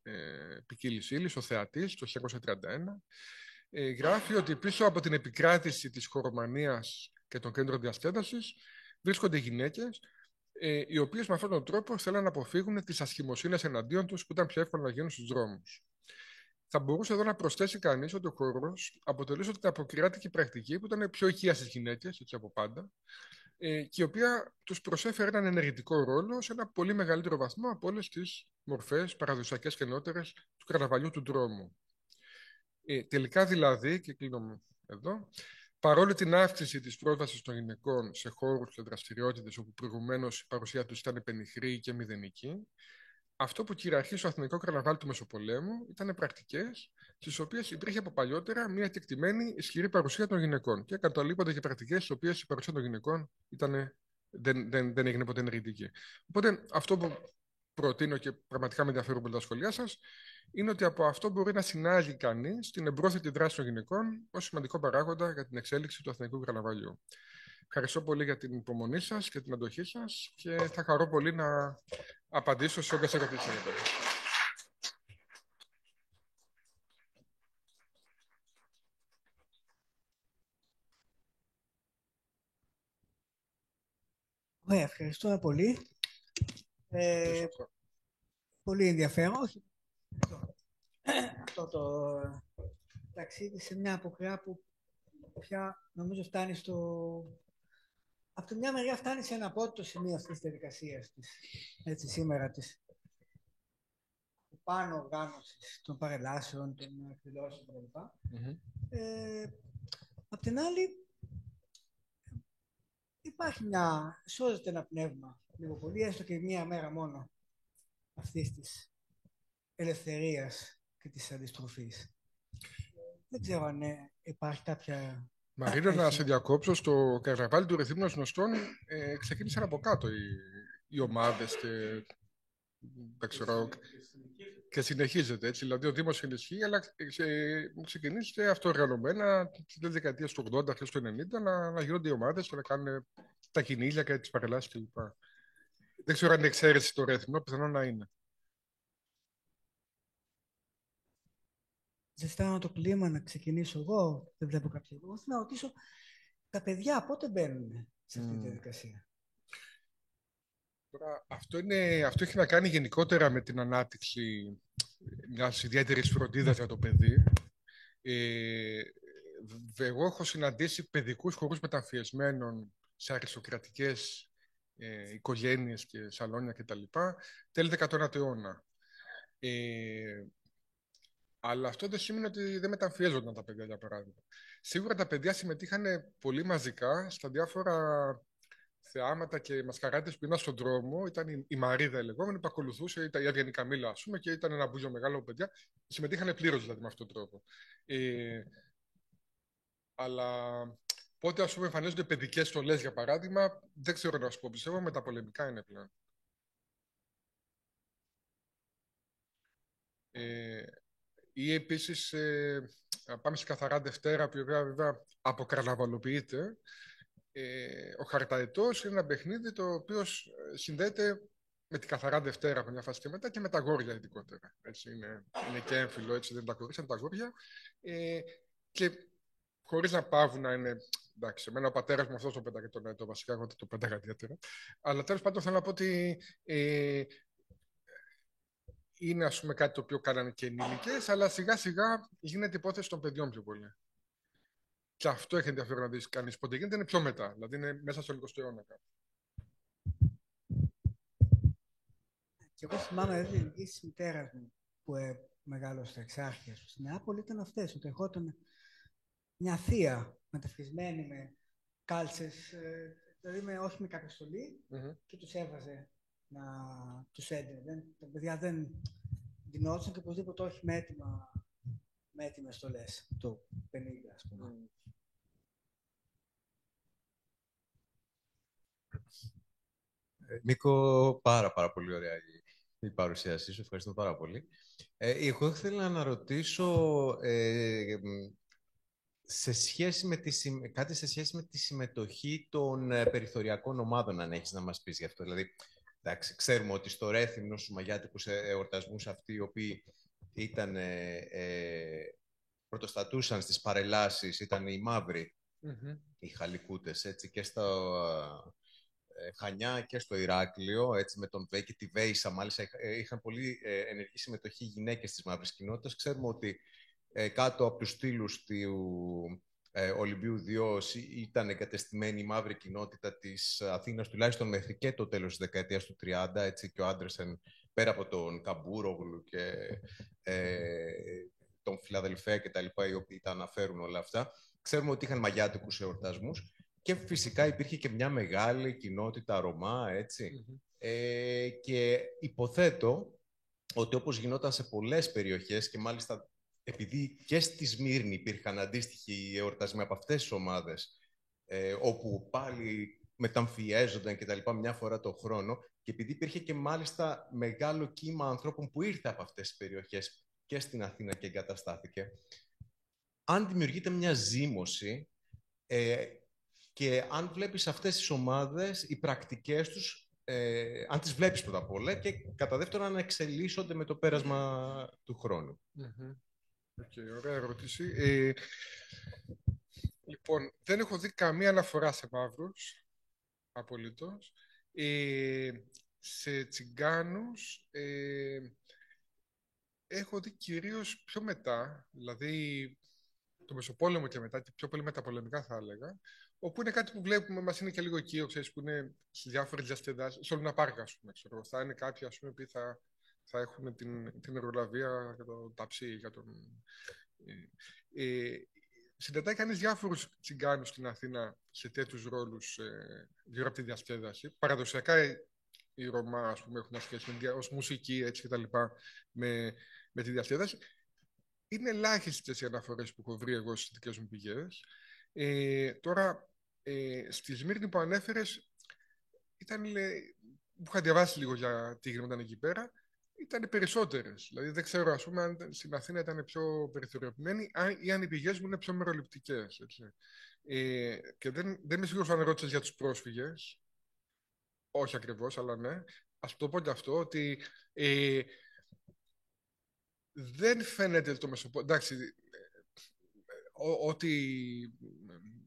ποικίλης ύλης, ο θεατής, το 1931. Γράφει ότι πίσω από την επικράτηση της χωρομανίας και των κέντρων διασκέδασης βρίσκονται γυναίκες, οι οποίες με αυτόν τον τρόπο θέλουν να αποφύγουν τις ασχημοσύνες εναντίον τους που ήταν πιο εύκολο να γίνουν στους δρόμους. Θα μπορούσε εδώ να προσθέσει κανείς ότι ο χώρος αποτελούσε την αποκριάτικη πρακτική που ήταν πιο οικία στις γυναίκες, έτσι από πάντα, και η οποία τους προσέφερε έναν ενεργητικό ρόλο σε ένα πολύ μεγαλύτερο βαθμό από όλες τις μορφές παραδοσιακές και νεότερες του καρναβαλιού του δρόμου. Τελικά δηλαδή, και κλείνω εδώ. Παρόλο την αύξηση της πρόσβασης των γυναικών σε χώρους και δραστηριότητες όπου προηγουμένως η παρουσία τους ήταν πενιχρή και μηδενική, αυτό που κυριαρχεί στο Αθηνικό Καρναβάλι του Μεσοπολέμου ήταν πρακτικές στις οποίες υπήρχε από παλιότερα μια κεκτημένη ισχυρή παρουσία των γυναικών. Και καταλείπονται και πρακτικές στις οποίες η παρουσία των γυναικών δεν έγινε ποτέ ενεργητική. Οπότε αυτό που προτείνω και πραγματικά με ενδιαφέρουν πολύ τα σχόλιά σας, είναι ότι από αυτό μπορεί να συνάγει κανείς την εμπρόθετη δράση των γυναικών ως σημαντικό παράγοντα για την εξέλιξη του Αθηνικού Καρναβαλιού. Ευχαριστώ πολύ για την υπομονή σας και την αντοχή σας και θα χαρώ πολύ να απαντήσω σε όποιες ερωτήσεις έχετε. Ωραία, ευχαριστούμε πολύ. Πολύ ενδιαφέρον. Αυτό το ταξίδι σε μια αποκριά που πια νομίζω φτάνει στο... Από τη μια μεριά φτάνει σε ένα απότοτο σημείο αυτής της διαδικασίας της, έτσι σήμερα, της πάνω οργάνωσης των παρελάσεων, των εκδηλώσεων κλπ. Απ' την άλλη, υπάρχει σώζεται ένα πνεύμα, λίγο πολύ, έστω και μία μέρα μόνο, αυτής της ελευθερίας και της αντιστροφής. Δεν ξέρω αν υπάρχει κάποια... Μαρίνα, να σε διακόψω. Στο Καρναβάλι του Ρεθύμνου Νοστών ξεκίνησαν από κάτω οι ομάδες και συνεχίζεται έτσι. Δηλαδή ο Δήμος ενισχύει, αλλά ξεκινήσετε αυτοοργανωμένα τη δεκαετία του 80, αρχές του 90 να γίνονται οι ομάδες και να κάνουν τα κυνήγια και τις παρελάσεις κλπ. Δεν ξέρω αν είναι εξαίρεση το Ρέθυμνο, πιθανόν να είναι. Ζεστάνω το κλίμα να ξεκινήσω εγώ, δεν βλέπω κάποιο. Εγώ θέλω να ρωτήσω, τα παιδιά πότε μπαίνουν σε αυτή τη διαδικασία? Τώρα, αυτό έχει να κάνει γενικότερα με την ανάπτυξη μιας ιδιαίτερης φροντίδας για το παιδί. Εγώ έχω συναντήσει παιδικούς χορούς μεταμφιεσμένων σε αριστοκρατικές οικογένειες και σαλόνια κτλ. Τέλη 19ου αιώνα. Αλλά αυτό δεν σημαίνει ότι δεν μεταμφιέζονταν τα παιδιά, για παράδειγμα. Σίγουρα τα παιδιά συμμετείχαν πολύ μαζικά στα διάφορα θεάματα και μασκαράτες που ήταν στον δρόμο. Ήταν η Μαρίδα η λεγόμενη που ακολουθούσε, ήταν η Αυγενή Καμίλα, ας πούμε, και ήταν ένα μπούζιο μεγάλο από παιδιά. Συμμετείχαν πλήρως δηλαδή με αυτόν τον τρόπο. Αλλά πότε, ας πούμε, εμφανίζονται παιδικές στολές, για παράδειγμα, δεν ξέρω να σου πω. Πιστεύω με τα πολεμικά είναι πλέον. Ή επίσης πάμε σε Καθαρά Δευτέρα, που βέβαια αποκαρναβαλοποιείται. Ο Χαρταετός είναι ένα παιχνίδι το οποίο συνδέεται με την Καθαρά Δευτέρα από μια φάση και μετά και με τα γόρια ειδικότερα. Έτσι, είναι και έμφυλο, έτσι δεν τα κορίτσια, τα γόρια. Και χωρίς να πάβουν να είναι... Εντάξει, εμένα ο πατέρας μου αυτός το πέταγε τον έτο, βασικά εγώ το πέταγα ιδιαίτερα. Αλλά τέλος πάντων θέλω να πω ότι είναι, ας πούμε, κάτι το οποίο κάνανε και ενήλικες, αλλά σιγά σιγά γίνεται υπόθεση των παιδιών πιο πολύ. Και αυτό έχει ενδιαφέρον να δεις κανείς πότε γίνεται, είναι πιο μετά, δηλαδή είναι μέσα στο 20ο αιώνα. Και εγώ θυμάμαι οι ηλικίες της μητέρας μου που μεγάλωσε εξάρχεια στην Νεάπολη ήταν αυτές, ότι ερχόταν μια θεία μεταφυσμένη με κάλτσες, δηλαδή όχι με κάποια στολή, και τους έβαζε να τους έδινε. Τα παιδιά δεν ντυνόντουσαν και οπωσδήποτε όχι με έτοιμες στολές, το 50 ας πούμε. Νίκο, πάρα πολύ ωραία η παρουσίασή σου. Ευχαριστώ πάρα πολύ. Εγώ ήθελα να ρωτήσω κάτι σε σχέση με τη συμμετοχή των περιθωριακών ομάδων, αν έχεις να μας πεις γι' αυτό. Δηλαδή, εντάξει, ξέρουμε ότι στο Ρέθυμνο, στους μαγιάτικους εορτασμούς, αυτοί οι οποίοι πρωτοστατούσαν στις παρελάσεις, ήταν οι μαύροι, οι χαλικούτες, έτσι, και στα Χανιά και στο Ηράκλειο, έτσι, με τον Βέη και τη Βέησα, μάλιστα είχαν πολύ ενεργή συμμετοχή γυναίκες της μαύρης κοινότητας. Ξέρουμε ότι κάτω από τους στήλους του Ολυμπίου Διός ήταν εγκατεστημένη η μαύρη κοινότητα της Αθήνας, τουλάχιστον μέχρι και το τέλος της δεκαετίας του 30, έτσι, και ο Άντρεσεν, πέρα από τον Καμπούρογλου και τον Φιλαδελφέα και τα λοιπά, οι οποίοι τα αναφέρουν όλα αυτά. ξέρουμε ότι είχαν μαγιάτικους εορτασμούς και φυσικά υπήρχε και μια μεγάλη κοινότητα Ρωμά, έτσι. Και υποθέτω ότι όπως γινόταν σε πολλές περιοχές και μάλιστα επειδή και στη Σμύρνη υπήρχαν αντίστοιχοι εορτασμοί από αυτές τις ομάδες, όπου πάλι μεταμφιέζονταν και τα λοιπά μια φορά το χρόνο, και επειδή υπήρχε και μάλιστα μεγάλο κύμα ανθρώπων που ήρθε από αυτές τις περιοχές και στην Αθήνα και εγκαταστάθηκε, αν δημιουργείται μια ζήμωση και αν βλέπεις αυτές τις ομάδες, οι πρακτικές τους, αν τις βλέπεις πρώτα απ' όλα και κατά δεύτερον να εξελίσσονται με το πέρασμα του χρόνου. Ωραία ερώτηση. Λοιπόν, δεν έχω δει καμία αναφορά σε μαύρους, απολύτως. Σε τσιγκάνους έχω δει κυρίως πιο μετά, δηλαδή το Μεσοπόλεμο και μετά, και πιο πολύ μεταπολεμικά θα έλεγα, όπου είναι κάτι που βλέπουμε, μας είναι και λίγο οικείο, ξέρεις, που είναι σε διάφορες διασκεδάσεις, σε Λούνα Πάρκα, ας πούμε, ξέρω. Θα είναι κάποιοι, ας πούμε, που θα έχουν την εργολαβία για το ταψί, για τον... Συναντάει κανείς διάφορους τσιγκάνους στην Αθήνα σε τέτοιους ρόλους γύρω από τη διασκέδαση. Παραδοσιακά οι Ρωμά, ας πούμε, έχουν σχέση ως μουσική, έτσι, και τα λοιπά, με τη διασκέδαση. Είναι ελάχιστες οι αναφορές που έχω βρει εγώ στις δικές μου πηγές. Τώρα, στη Σμύρνη που ανέφερες, που είχα διαβάσει λίγο για τι γινόταν εκεί πέρα, ήταν περισσότερες. Δηλαδή, δεν ξέρω, ας πούμε, αν στην Αθήνα ήταν πιο περιθωριοποιημένοι ή αν οι πηγές μου είναι πιο μεροληπτικές. Και δεν είμαι σίγουρος αν ρώτησες για τους πρόσφυγες. Όχι ακριβώς, αλλά ναι. Ας το πω και αυτό, ότι δεν φαίνεται το Μεσοπόλεμο. Εντάξει, ό,τι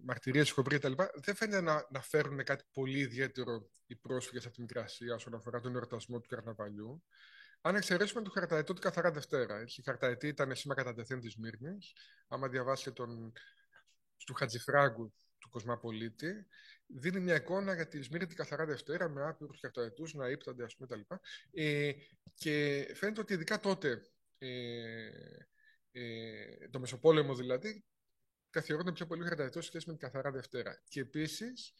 μαρτυρίες έχω βρει κτλ. Δεν φαίνεται να φέρουν κάτι πολύ ιδιαίτερο οι πρόσφυγες από τη Μικρασία όσον αφορά τον εορτασμό του καρναβαλιού. Αν εξαιρέσουμε το Χαρταετό την Καθαρά Δευτέρα. Η Χαρταετή ήταν σήμα κατατεθέν της Σμύρνης. Άμα διαβάσετε του Χατζηφράγκου του Κοσμαπολίτη, δίνει μια εικόνα για τη Σμύρνη την Καθαρά Δευτέρα με άπειρους Χαρταετούς να ύπτανται, ας πούμε, τα λοιπά. Και φαίνεται ότι ειδικά τότε, το Μεσοπόλεμο δηλαδή, καθιερώνεται πιο πολύ Χαρταετό σε σχέση με την Καθαρά Δευτέρα. Και επίσης,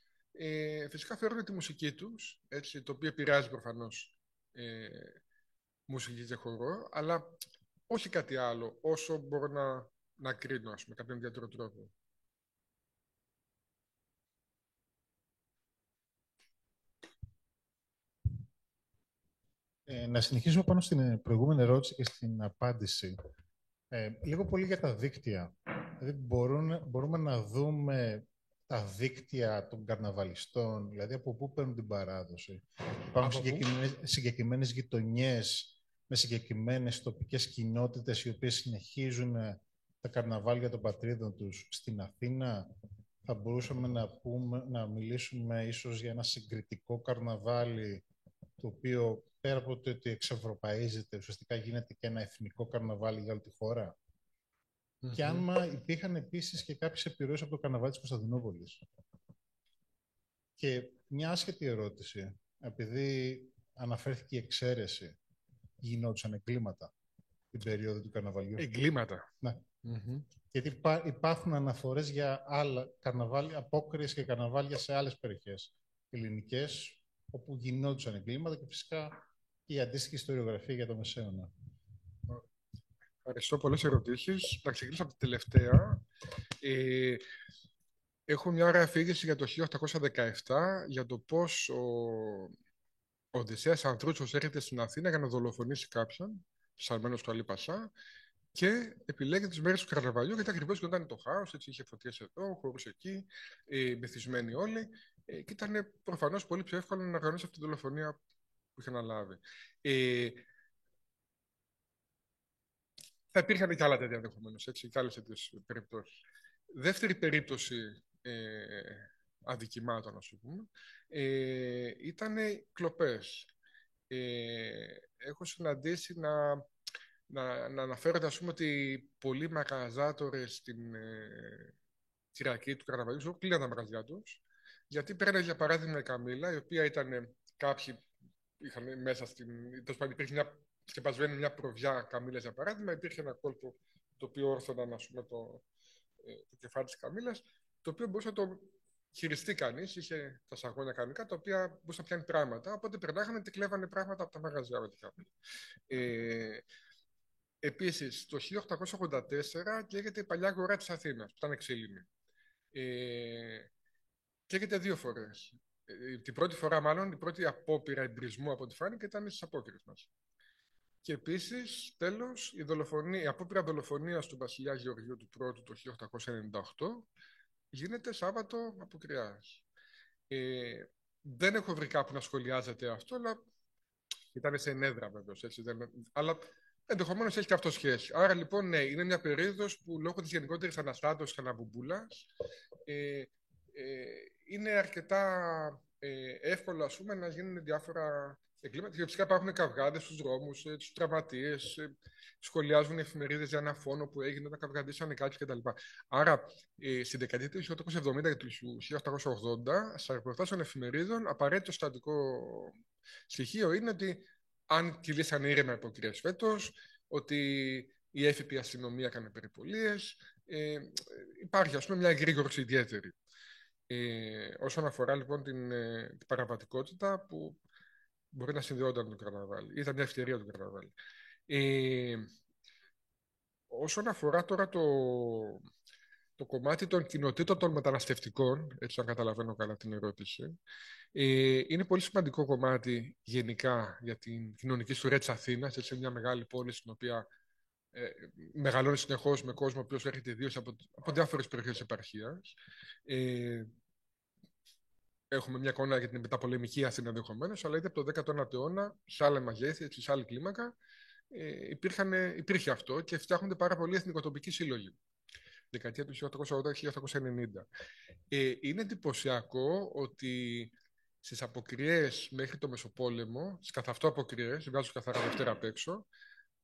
φυσικά φέρουν τη μουσική τους, έτσι, το οποίο επηρεάζει προφανώς μουσική και χορό, αλλά όχι κάτι άλλο, όσο μπορώ να κρίνω, ας πούμε, κάποιον ιδιαίτερο τρόπο. Να συνεχίσουμε πάνω στην προηγούμενη ερώτηση και στην απάντηση. Λίγο πολύ για τα δίκτυα. Δηλαδή μπορούμε να δούμε τα δίκτυα των καρναβαλιστών, δηλαδή από πού παίρνουν την παράδοση. Υπάρχουν συγκεκριμένες γειτονιές με συγκεκριμένες τοπικές κοινότητες οι οποίες συνεχίζουν τα καρναβάλια των πατρίδων τους στην Αθήνα. Θα μπορούσαμε να μιλήσουμε ίσως για ένα συγκριτικό καρναβάλι, το οποίο πέρα από το ότι εξευρωπαίζεται, ουσιαστικά γίνεται και ένα εθνικό καρναβάλι για όλη τη χώρα. Και αν υπήρχαν επίσης και κάποιες επιρροές από το καρναβάλι της Κωνσταντινούπολης. Και μια άσχετη ερώτηση, επειδή αναφέρθηκε η εξαίρεση, γινόντουσαν εγκλήματα την περίοδο του καρναβαλιού. Εγκλήματα. Ναι. Γιατί υπάρχουν αναφορές για άλλα καρναβάλια, απόκριες και καρναβάλια σε άλλες περιοχές ελληνικές, όπου γινόντουσαν εγκλήματα και φυσικά η αντίστοιχη ιστοριογραφία για το Μεσαίωνα. Ευχαριστώ, πολλές ερωτήσεις. Θα ξεκινήσω από τη τελευταία. Έχω μια ωραία αφήγηση για το 1817 για το πώς ο Οδυσσέας Ανδρούτσος έρχεται στην Αθήνα για να δολοφονήσει κάποιον, ψαλμένος του Αλή Πασά, και επιλέγει τις μέρες του καρναβαλιού, γιατί ακριβώς γινόταν το χάος, έτσι, είχε φωτιές εδώ, χώρους εκεί, μεθυσμένοι όλοι, και ήταν προφανώς πολύ πιο εύκολο να οργανώσει αυτή τη δολοφονία που είχε αναλάβει. Θα υπήρχαν και άλλα τέτοια ενδεχομένως, έτσι, και άλλες τέτοιες περιπτώσεις. Δεύτερη περίπτωση αδικημάτων, ας πούμε, ήταν κλοπές. Έχω συναντήσει να αναφέρονται, ας πούμε, ότι πολλοί μαγαζάτορες στην Κυριακή του καρναβαλιού κλείναν τα μαγαζιά τους, γιατί πέρανε, για παράδειγμα, η Καμήλα, η οποία ήταν κάποιοι είχαν μέσα τέλος πάντων, υπήρχε μια σκεπασμένη μια προβιά Καμήλας, για παράδειγμα, υπήρχε ένα κόλπο το οποίο όρθωναν, ας πούμε, το κεφάλι της καμήλας, το οποίο μπορούσε να το χειριστεί κανείς, είχε τα σαγόνια κανονικά, τα οποία μπορούσε να πιάνει πράγματα, οπότε περνάγανε και κλέβανε πράγματα από τα μαγαζιά με τη καμήλα. Επίσης, το 1884 καίγεται η παλιά αγορά της Αθήνας, που ήταν εξήλυνη. Καίγεται 2 φορές. Την πρώτη φορά, μάλλον, η πρώτη απόπειρα εμπρισμού από τη φάνηκε ήταν στις απόκριες μας. Και επίσης, τέλος, η απόπειρα δολοφονίας του βασιλιά Γεωργίου του Πρώτου το 1898 γίνεται Σάββατο αποκριάς. Δεν έχω βρει κάπου να σχολιάζεται αυτό, αλλά ήταν σε ενέδρα βέβαιος, έτσι, αλλά ενδεχομένως έχει και αυτό σχέση. Άρα λοιπόν, ναι, είναι μια περίοδος που λόγω της γενικότερης αναστάτωσης αναμπουμπούλας είναι αρκετά εύκολο, ας πούμε, να γίνουν διάφορα εγκλήματα. Και φυσικά υπάρχουν καυγάδες στους δρόμους, τους τραυματίες, σχολιάζουν εφημερίδες για ένα φόνο που έγινε όταν καυγαδίσανε κάτι κτλ. Άρα, στην δεκαετία του 1870 και του 1880, στα ρεπορτάζ των εφημερίδων, απαραίτητο στατικό στοιχείο είναι ότι αν κυλήσαν ήρεμα υποκρίες φέτος, ότι η έφυπη αστυνομία έκανε περιπολίες, υπάρχει, ας πούμε, μια εγρήγορση ιδιαίτερη. Όσον αφορά λοιπόν την παραβατικότητα που μπορεί να συνδεόταν με το καρναβάλι. Ήταν μια ευκαιρία του καρναβάλι. Όσον αφορά τώρα το κομμάτι των κοινοτήτων των μεταναστευτικών, έτσι αν καταλαβαίνω καλά την ερώτηση, είναι πολύ σημαντικό κομμάτι γενικά για την κοινωνική ιστορία της Αθήνας. Έτσι, είναι μια μεγάλη πόλη στην οποία μεγαλώνει συνεχώς με κόσμο ο οποίος έρχεται ιδίως από διάφορες περιοχές της επαρχίας. Έχουμε μια εικόνα για την μεταπολεμική Αθήνα ενδεχομένως, αλλά είτε από το 19ο αιώνα, σε άλλα μεγέθη, σε άλλη κλίμακα, υπήρχε αυτό και φτιάχνονται πάρα πολλοί εθνικοτοπικοί σύλλογοι. Δεκαετία του 1880-1890. Είναι εντυπωσιακό ότι στις αποκριές μέχρι το Μεσοπόλεμο, στις καθ' αυτό αποκριές, βγάζω καθαρά Δευτέρα απ' έξω,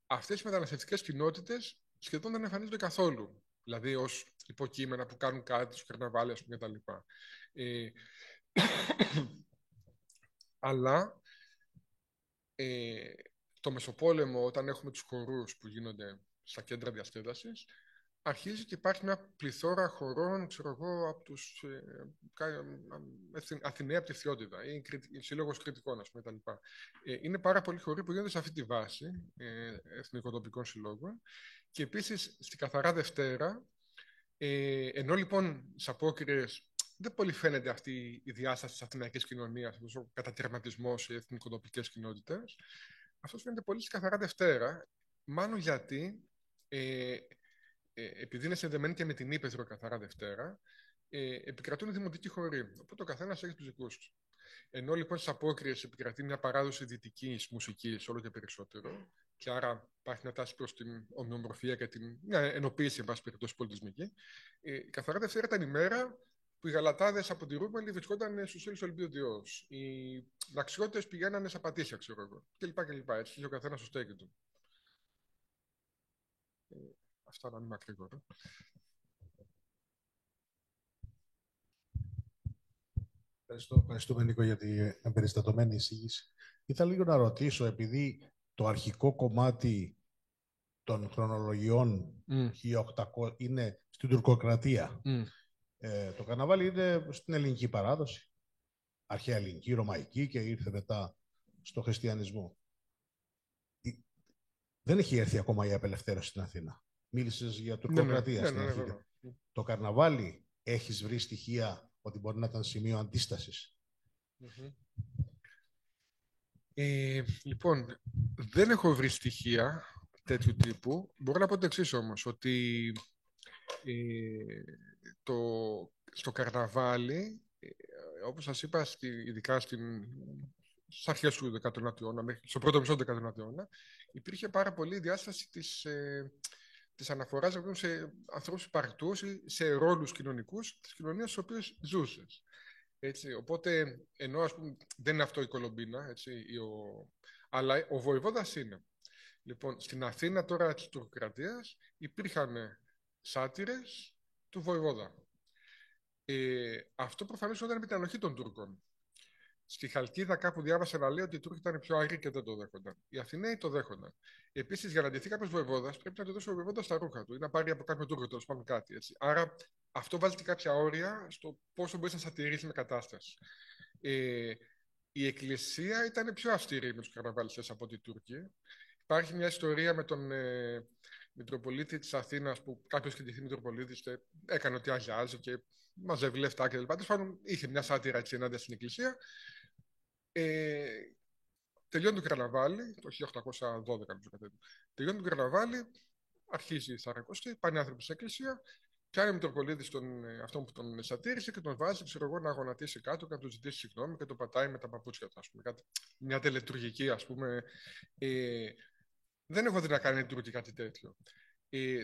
αυτές οι μεταναστευτικές κοινότητες σχεδόν δεν εμφανίζονται καθόλου. Δηλαδή ως υποκείμενα που κάνουν κάτι στο καρναβάλι, ας πούμε, κτλ. Αλλά το Μεσοπόλεμο, όταν έχουμε τους χορούς που γίνονται στα κέντρα διασκέδασης, αρχίζει και υπάρχει μια πληθώρα χωρών, ξέρω εγώ, από τους Αθηναίοι από τη Φθιώτιδα ή Σύλλογος Κριτικών, ας πούμε, κτλ. Είναι πάρα πολλοί χωροί που γίνονται σε αυτή τη βάση εθνικοτοπικών συλλόγων. Και επίσης, στην καθαρά Δευτέρα, ενώ λοιπόν στις απόκριες δεν πολύ φαίνεται αυτή η διάσταση της αθηναϊκής κοινωνίας, ο κατακαιρματισμός σε εθνικοτοπικές κοινότητες, αυτός φαίνεται πολύ στην καθαρά Δευτέρα, μάλλον γιατί επειδή είναι συνδεμένη και με την ύπαιθρο καθαρά Δευτέρα, επικρατούν οι δημοτικοί χωροί. Οπότε ο καθένας έχει τους δικούς του. Ενώ λοιπόν στις απόκριες επικρατεί μια παράδοση δυτικής μουσικής όλο και περισσότερο, και άρα υπάρχει μια τάση προς την ομοιομορφία και μια ενοποίηση, εν πάση περιπτώσει, πολιτισμική. Η καθαρά Δευτέρα ήταν η μέρα που οι γαλατάδες από τη Ρούπαλη βρισκόταν στους ήλιους του Ολυμπίου Διός. Οι δαξιώτες πηγαίνανε σε Πατήσια, ξέρω εγώ, κλπ. Έτσι, είχε ο καθένας στο στέκι του. Αυτά να είναι μακρύγορα. Ευχαριστούμε, Νίκο, για την εμπεριστατωμένη εισήγηση. Ήθελα λίγο να ρωτήσω, επειδή το αρχικό κομμάτι των χρονολογιών 1800 είναι στην τουρκοκρατία. Το καρναβάλι είναι στην ελληνική παράδοση, αρχαία ελληνική, ρωμαϊκή, και ήρθε μετά στο χριστιανισμό. Δεν έχει έρθει ακόμα η απελευθέρωση στην Αθήνα. Μίλησες για τουρκοκρατία στην αρχή. Το καρναβάλι, έχεις βρει στοιχεία ότι μπορεί να ήταν σημείο αντίστασης? Λοιπόν, δεν έχω βρει στοιχεία τέτοιου τύπου. Μπορώ να πω το εξής όμως, ότι στο καρναβάλι, όπως σας είπα, ειδικά στις αρχές του 19ου αιώνα, στο πρώτο μισό του 19ου αιώνα, υπήρχε πάρα πολύ διάσταση της αναφοράς σε ανθρώπους υπαρκτούς ή σε ρόλους κοινωνικούς της κοινωνίας στις οποίες ζούσες. Έτσι, οπότε, ενώ ας πούμε, δεν είναι αυτό η Κολομπίνα, έτσι, αλλά ο βοηβόδας είναι. Λοιπόν, στην Αθήνα τώρα της τουρκοκρατίας υπήρχαν σάτυρες του βοηβόδα. Αυτό προφανώς ήταν με την ανοχή των Τούρκων. Στη Χαλκίδα κάπου διάβασα να λέει ότι οι Τούρκοι ήταν πιο άγριοι και δεν το δέχονταν. Οι Αθηναίοι το δέχονταν. Επίσης, για να ντυθεί κάποιος βοεβόδας, πρέπει να του δώσει ο βοεβόδας τα ρούχα του ή να πάρει από κάποιο Τούρκο, τέλος πάντων κάτι. Έτσι. Άρα, αυτό βάζει και κάποια όρια στο πόσο μπορεί να σατηρήσει με κατάσταση. Η Εκκλησία ήταν πιο αυστηρή με τους καρναβαλιστές από ότι οι Τούρκοι. Υπάρχει μια ιστορία με τον Μητροπολίτη της Αθήνας που κάποιος κεντηθεί Μητροπολίτης έκανε ότι αγιάζει και μαζεύει λεφτά κτλ. Τέλος πάντων, είχε μια σάτυρα έτσι ενάντια στην Εκκλησία. Τελειώνει το καρναβάλι, το 1812, τελειώνει το καρναβάλι, αρχίζει η Σαρακοστή, πάνε άνθρωποι στην Εκκλησία, πιάνει ο Μητροπολίτης αυτόν που τον σατήρισε και τον βάζει, ξέρω εγώ, να γονατίσει κάτω και να του ζητήσει συγγνώμη και τον πατάει με τα παπούτσια του, ας πούμε. Μια τελετουργική, ας πούμε. Δεν έχω δει να κάνει Τούρκοι κάτι τέτοιο.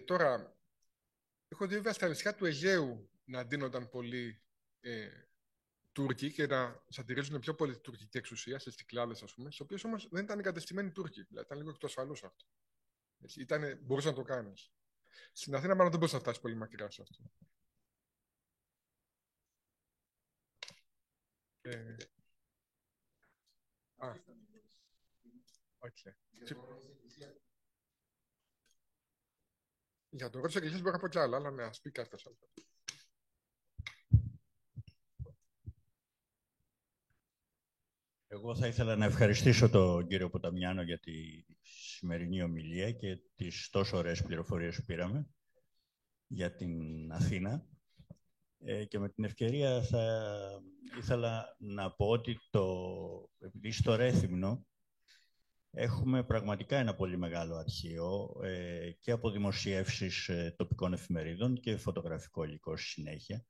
Τώρα, έχω δει βέβαια στα νησιά του Αιγαίου να ντύνονταν πολλοί Τούρκοι και να σατηρίζουν πιο πολύ την τουρκική εξουσία, στις Κυκλάδες, ας πούμε, στις οποίες όμως δεν ήταν εγκατεστημένοι Τούρκοι. Δηλαδή, ήταν λίγο εκτοσφαλούς αυτό. Μπορούσε να το κάνεις. Στην Αθήνα, μάλλον δεν μπορούσε να φτάσει πολύ μακριά σε αυτό. Okay. Για το ρόλο της Εκκλησίας μπορώ να πω κι άλλα, αλλά ναι, ας πει κάτι άλλο. Εγώ θα ήθελα να ευχαριστήσω τον κύριο Ποταμιάνο για τη σημερινή ομιλία και τις τόσο ωραίες πληροφορίες που πήραμε για την Αθήνα. Και με την ευκαιρία θα ήθελα να πω ότι επειδή στο Ρέθυμνο έχουμε πραγματικά ένα πολύ μεγάλο αρχείο και από δημοσιεύσεις τοπικών εφημερίδων και φωτογραφικό υλικό στη συνέχεια.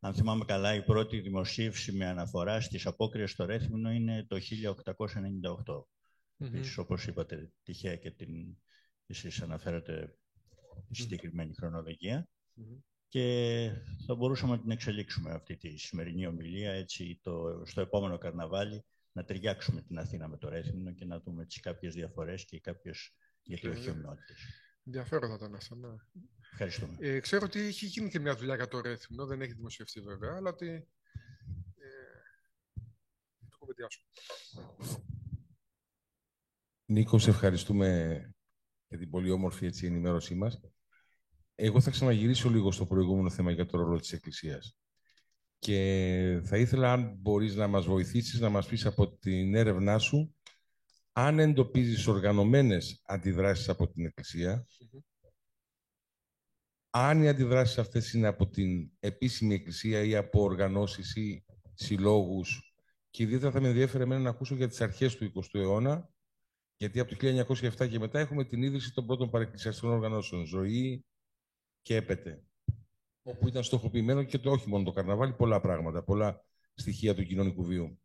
Αν θυμάμαι καλά, η πρώτη δημοσίευση με αναφορά στις απόκριες στο Ρέθυμνο είναι το 1898. Επίσης, όπως είπατε, τυχαία και εσείς αναφέρατε τη συγκεκριμένη χρονολογία. Και θα μπορούσαμε να την εξελίξουμε αυτή τη σημερινή ομιλία, έτσι, στο επόμενο καρναβάλι, να ταιριάξουμε την Αθήνα με το Ρέθυμνο και να δούμε τις κάποιες διαφορές και κάποιες γιατί όχι ομοιότητες. Ενδιαφέρον θα ήταν αυτό, ναι. Ευχαριστούμε. Ξέρω ότι έχει γίνει και μια δουλειά για το Ρέθυμνο, δεν έχει δημοσιευτεί βέβαια, αλλά ότι το κουβεντιάσουμε. Νίκο, σε ευχαριστούμε για την πολύ όμορφη έτσι, ενημέρωσή μας. Εγώ θα ξαναγυρίσω λίγο στο προηγούμενο θέμα για το ρόλο της Εκκλησίας. Και θα ήθελα, αν μπορείς να μας βοηθήσεις, να μας πεις από την έρευνά σου, αν εντοπίζεις οργανωμένες αντιδράσεις από την Εκκλησία, αν οι αντιδράσεις αυτές είναι από την επίσημη Εκκλησία ή από οργανώσεις ή συλλόγους, και ιδιαίτερα θα με ενδιαφέρει εμένα να ακούσω για τις αρχές του 20ου αιώνα, γιατί από το 1907 και μετά έχουμε την ίδρυση των πρώτων παρεκκλησιαστικών οργανώσεων, Ζωή και Έπεται, όπου ήταν στοχοποιημένο και όχι μόνο το καρναβάλι, πολλά πράγματα, πολλά στοιχεία του κοινωνικού βίου.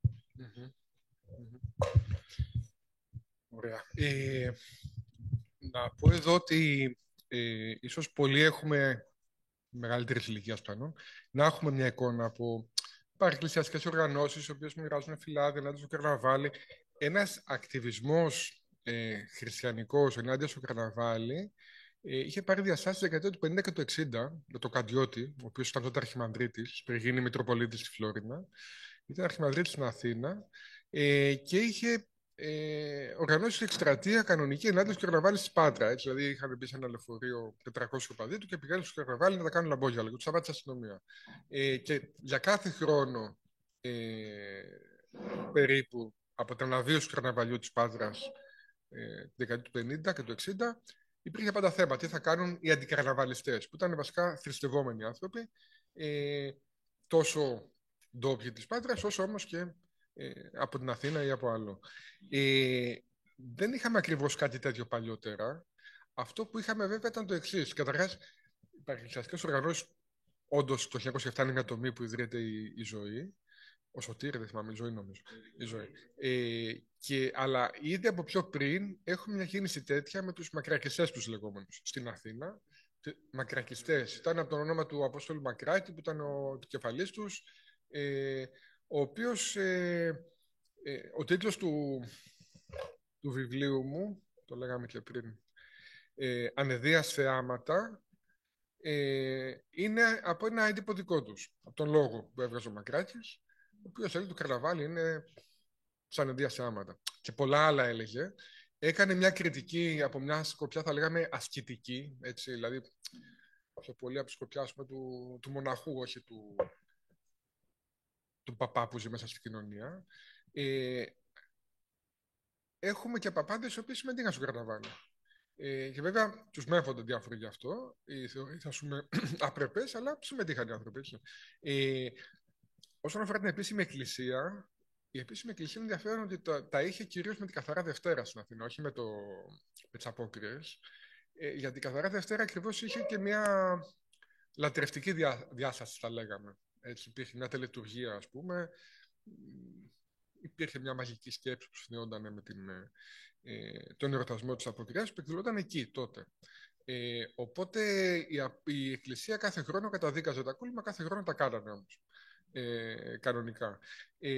Ωραία. Να πω εδώ ότι ίσως πολλοί έχουμε μεγαλύτερης ηλικίας πλέον, να έχουμε μια εικόνα από παρεκκλησιαστικές οργανώσεις, οι οποίες μοιράζουν φυλάδια ενάντια στο καρναβάλι. Ένας ακτιβισμός χριστιανικός ενάντια στο καρναβάλι είχε πάρει διαστάσεις στη δεκαετία του 50 και του 60 με τον Καντιώτη, ο οποίος ήταν τότε αρχιμανδρίτης, πριν γίνει Μητροπολίτης στη Φλόρινα. Ήταν αρχιμανδρίτης στην Αθήνα και είχε οργανώσει εκστρατεία κανονική ενάντια στο καρναβάλι στη Πάτρα. Έτσι, δηλαδή είχαν μπει σε ένα λεωφορείο 400 οπαδοί του και πήγαν στο καρναβάλι να τα κάνουν λαμπόγια, αλλά του σταμάτησε η αστυνομία. Και για κάθε χρόνο περίπου από την αναβίωση του καρναβαλιού της Πάτρας τη δεκαετία του 50 και του 60, υπήρχε πάντα θέμα. Τι θα κάνουν οι αντικαρναβαλιστές, που ήταν βασικά θρησκευόμενοι άνθρωποι, τόσο ντόπιοι της Πάτρας, όσο όμως και από την Αθήνα ή από άλλο. Δεν είχαμε ακριβώς κάτι τέτοιο παλιότερα. Αυτό που είχαμε βέβαια ήταν το εξής. Καταρχάς, οι παρεκκλησιαστικές οργανώσεις, όντως το 1907 είναι μια τομή που ιδρύεται η Ζωή. Ο Σωτήρ, δεν θυμάμαι, η Ζωή νομίζω. Η Ζωή. Αλλά ήδη από πιο πριν έχουμε μια κίνηση τέτοια με τους μακρακιστές τους λεγόμενους στην Αθήνα. Μακρακιστές. Ήταν από το όνομα του Απόστολου Μακράκη, που ήταν ο επικεφαλής τους, ο οποίος, ο τίτλος του βιβλίου μου, το λέγαμε και πριν, «Ανεδείας θεάματα», είναι από ένα έντυπο δικό τους, από τον λόγο που έβγαζε ο Μακράκης, ο οποίος έλεγε το καρναβάλι είναι σαν ενδιασιάματα. Και πολλά άλλα έλεγε. Έκανε μια κριτική από μια σκοπιά, θα λέγαμε, ασκητική, έτσι, δηλαδή πιο πολύ από τη σκοπιά, ας πούμε, του μοναχού, όχι του παπά που ζει μέσα στην κοινωνία. Έχουμε και παπάντες οι οποίοι συμμετείχαν στο καρναβάλι. Και βέβαια τους μέφονται διάφοροι γι' αυτό, θα σου πούμε απρεπές, αλλά συμμετείχαν οι άνθρωποι. Όσον αφορά την επίσημη εκκλησία, η επίσημη εκκλησία είναι ενδιαφέρον ότι τα είχε κυρίως με την Καθαρά Δευτέρα στην Αθήνα, όχι με τις απόκριες. Γιατί η Καθαρά Δευτέρα ακριβώς είχε και μια λατρευτική διάσταση, θα λέγαμε. Έτσι, υπήρχε μια τελετουργία, ας πούμε, υπήρχε μια μαγική σκέψη που συνδυόταν με τον εορτασμό της αποκριάς που εκδηλώταν εκεί τότε. Οπότε η Εκκλησία κάθε χρόνο καταδίκαζε τα κούλημα, κάθε χρόνο τα κάνανε όμως. Κανονικά.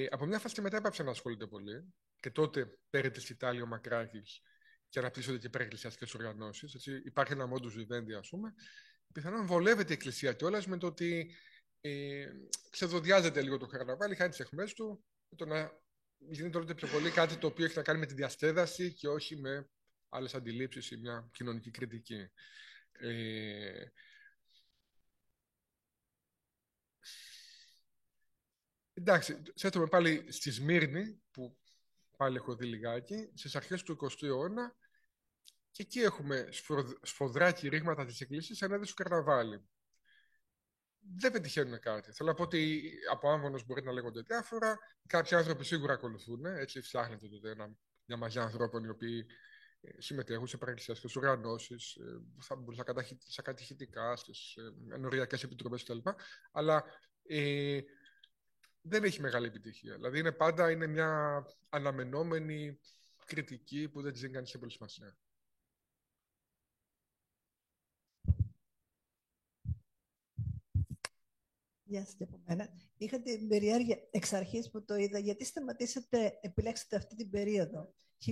Από μια φάση και μετά έπαψε να ασχολείται πολύ και τότε πέρε της Ιτάλια ο Μακράκης και αναπτύσσονται και υπερεκκλησιαστικές οργανώσεις. Υπάρχει ένα modus vivendi, ας πούμε. Πιθανόν βολεύεται η Εκκλησία κιόλας με το ότι ξεδοδιάζεται λίγο το καρναβάλι, χάνει τις αιχμές του, το να γίνεται όλο πιο πολύ κάτι το οποίο έχει να κάνει με τη διασκέδαση και όχι με άλλες αντιλήψεις ή μια κοινωνική κριτική. Εντάξει, θέτουμε πάλι στη Σμύρνη, που πάλι έχω δει λιγάκι, στις αρχές του 20ου αιώνα, και εκεί έχουμε σφοδρά κηρύγματα της Εκκλησίας ενάντια στο καρναβάλι. Δεν πετυχαίνουν κάτι. Θέλω να πω ότι από άμβονος μπορεί να λέγονται διάφορα. Κάποιοι άνθρωποι σίγουρα ακολουθούν. Έτσι φτιάχνεται μια μαζιά ανθρώπων οι οποίοι συμμετέχουν σε παρεκκλησιαστικές οργανώσεις, θα μπορούσαν στα κατηχητικά, στις ενοριακές επιτροπές κτλ. Αλλά δεν έχει μεγάλη επιτυχία. Δηλαδή πάντα είναι μια αναμενόμενη κριτική που δεν της δίνει κανείς πολύ σημασία. Γεια σας και από μένα. Είχα την περιέργεια εξ αρχής που το είδα, γιατί επιλέξατε αυτή την περίοδο, 1800-1940,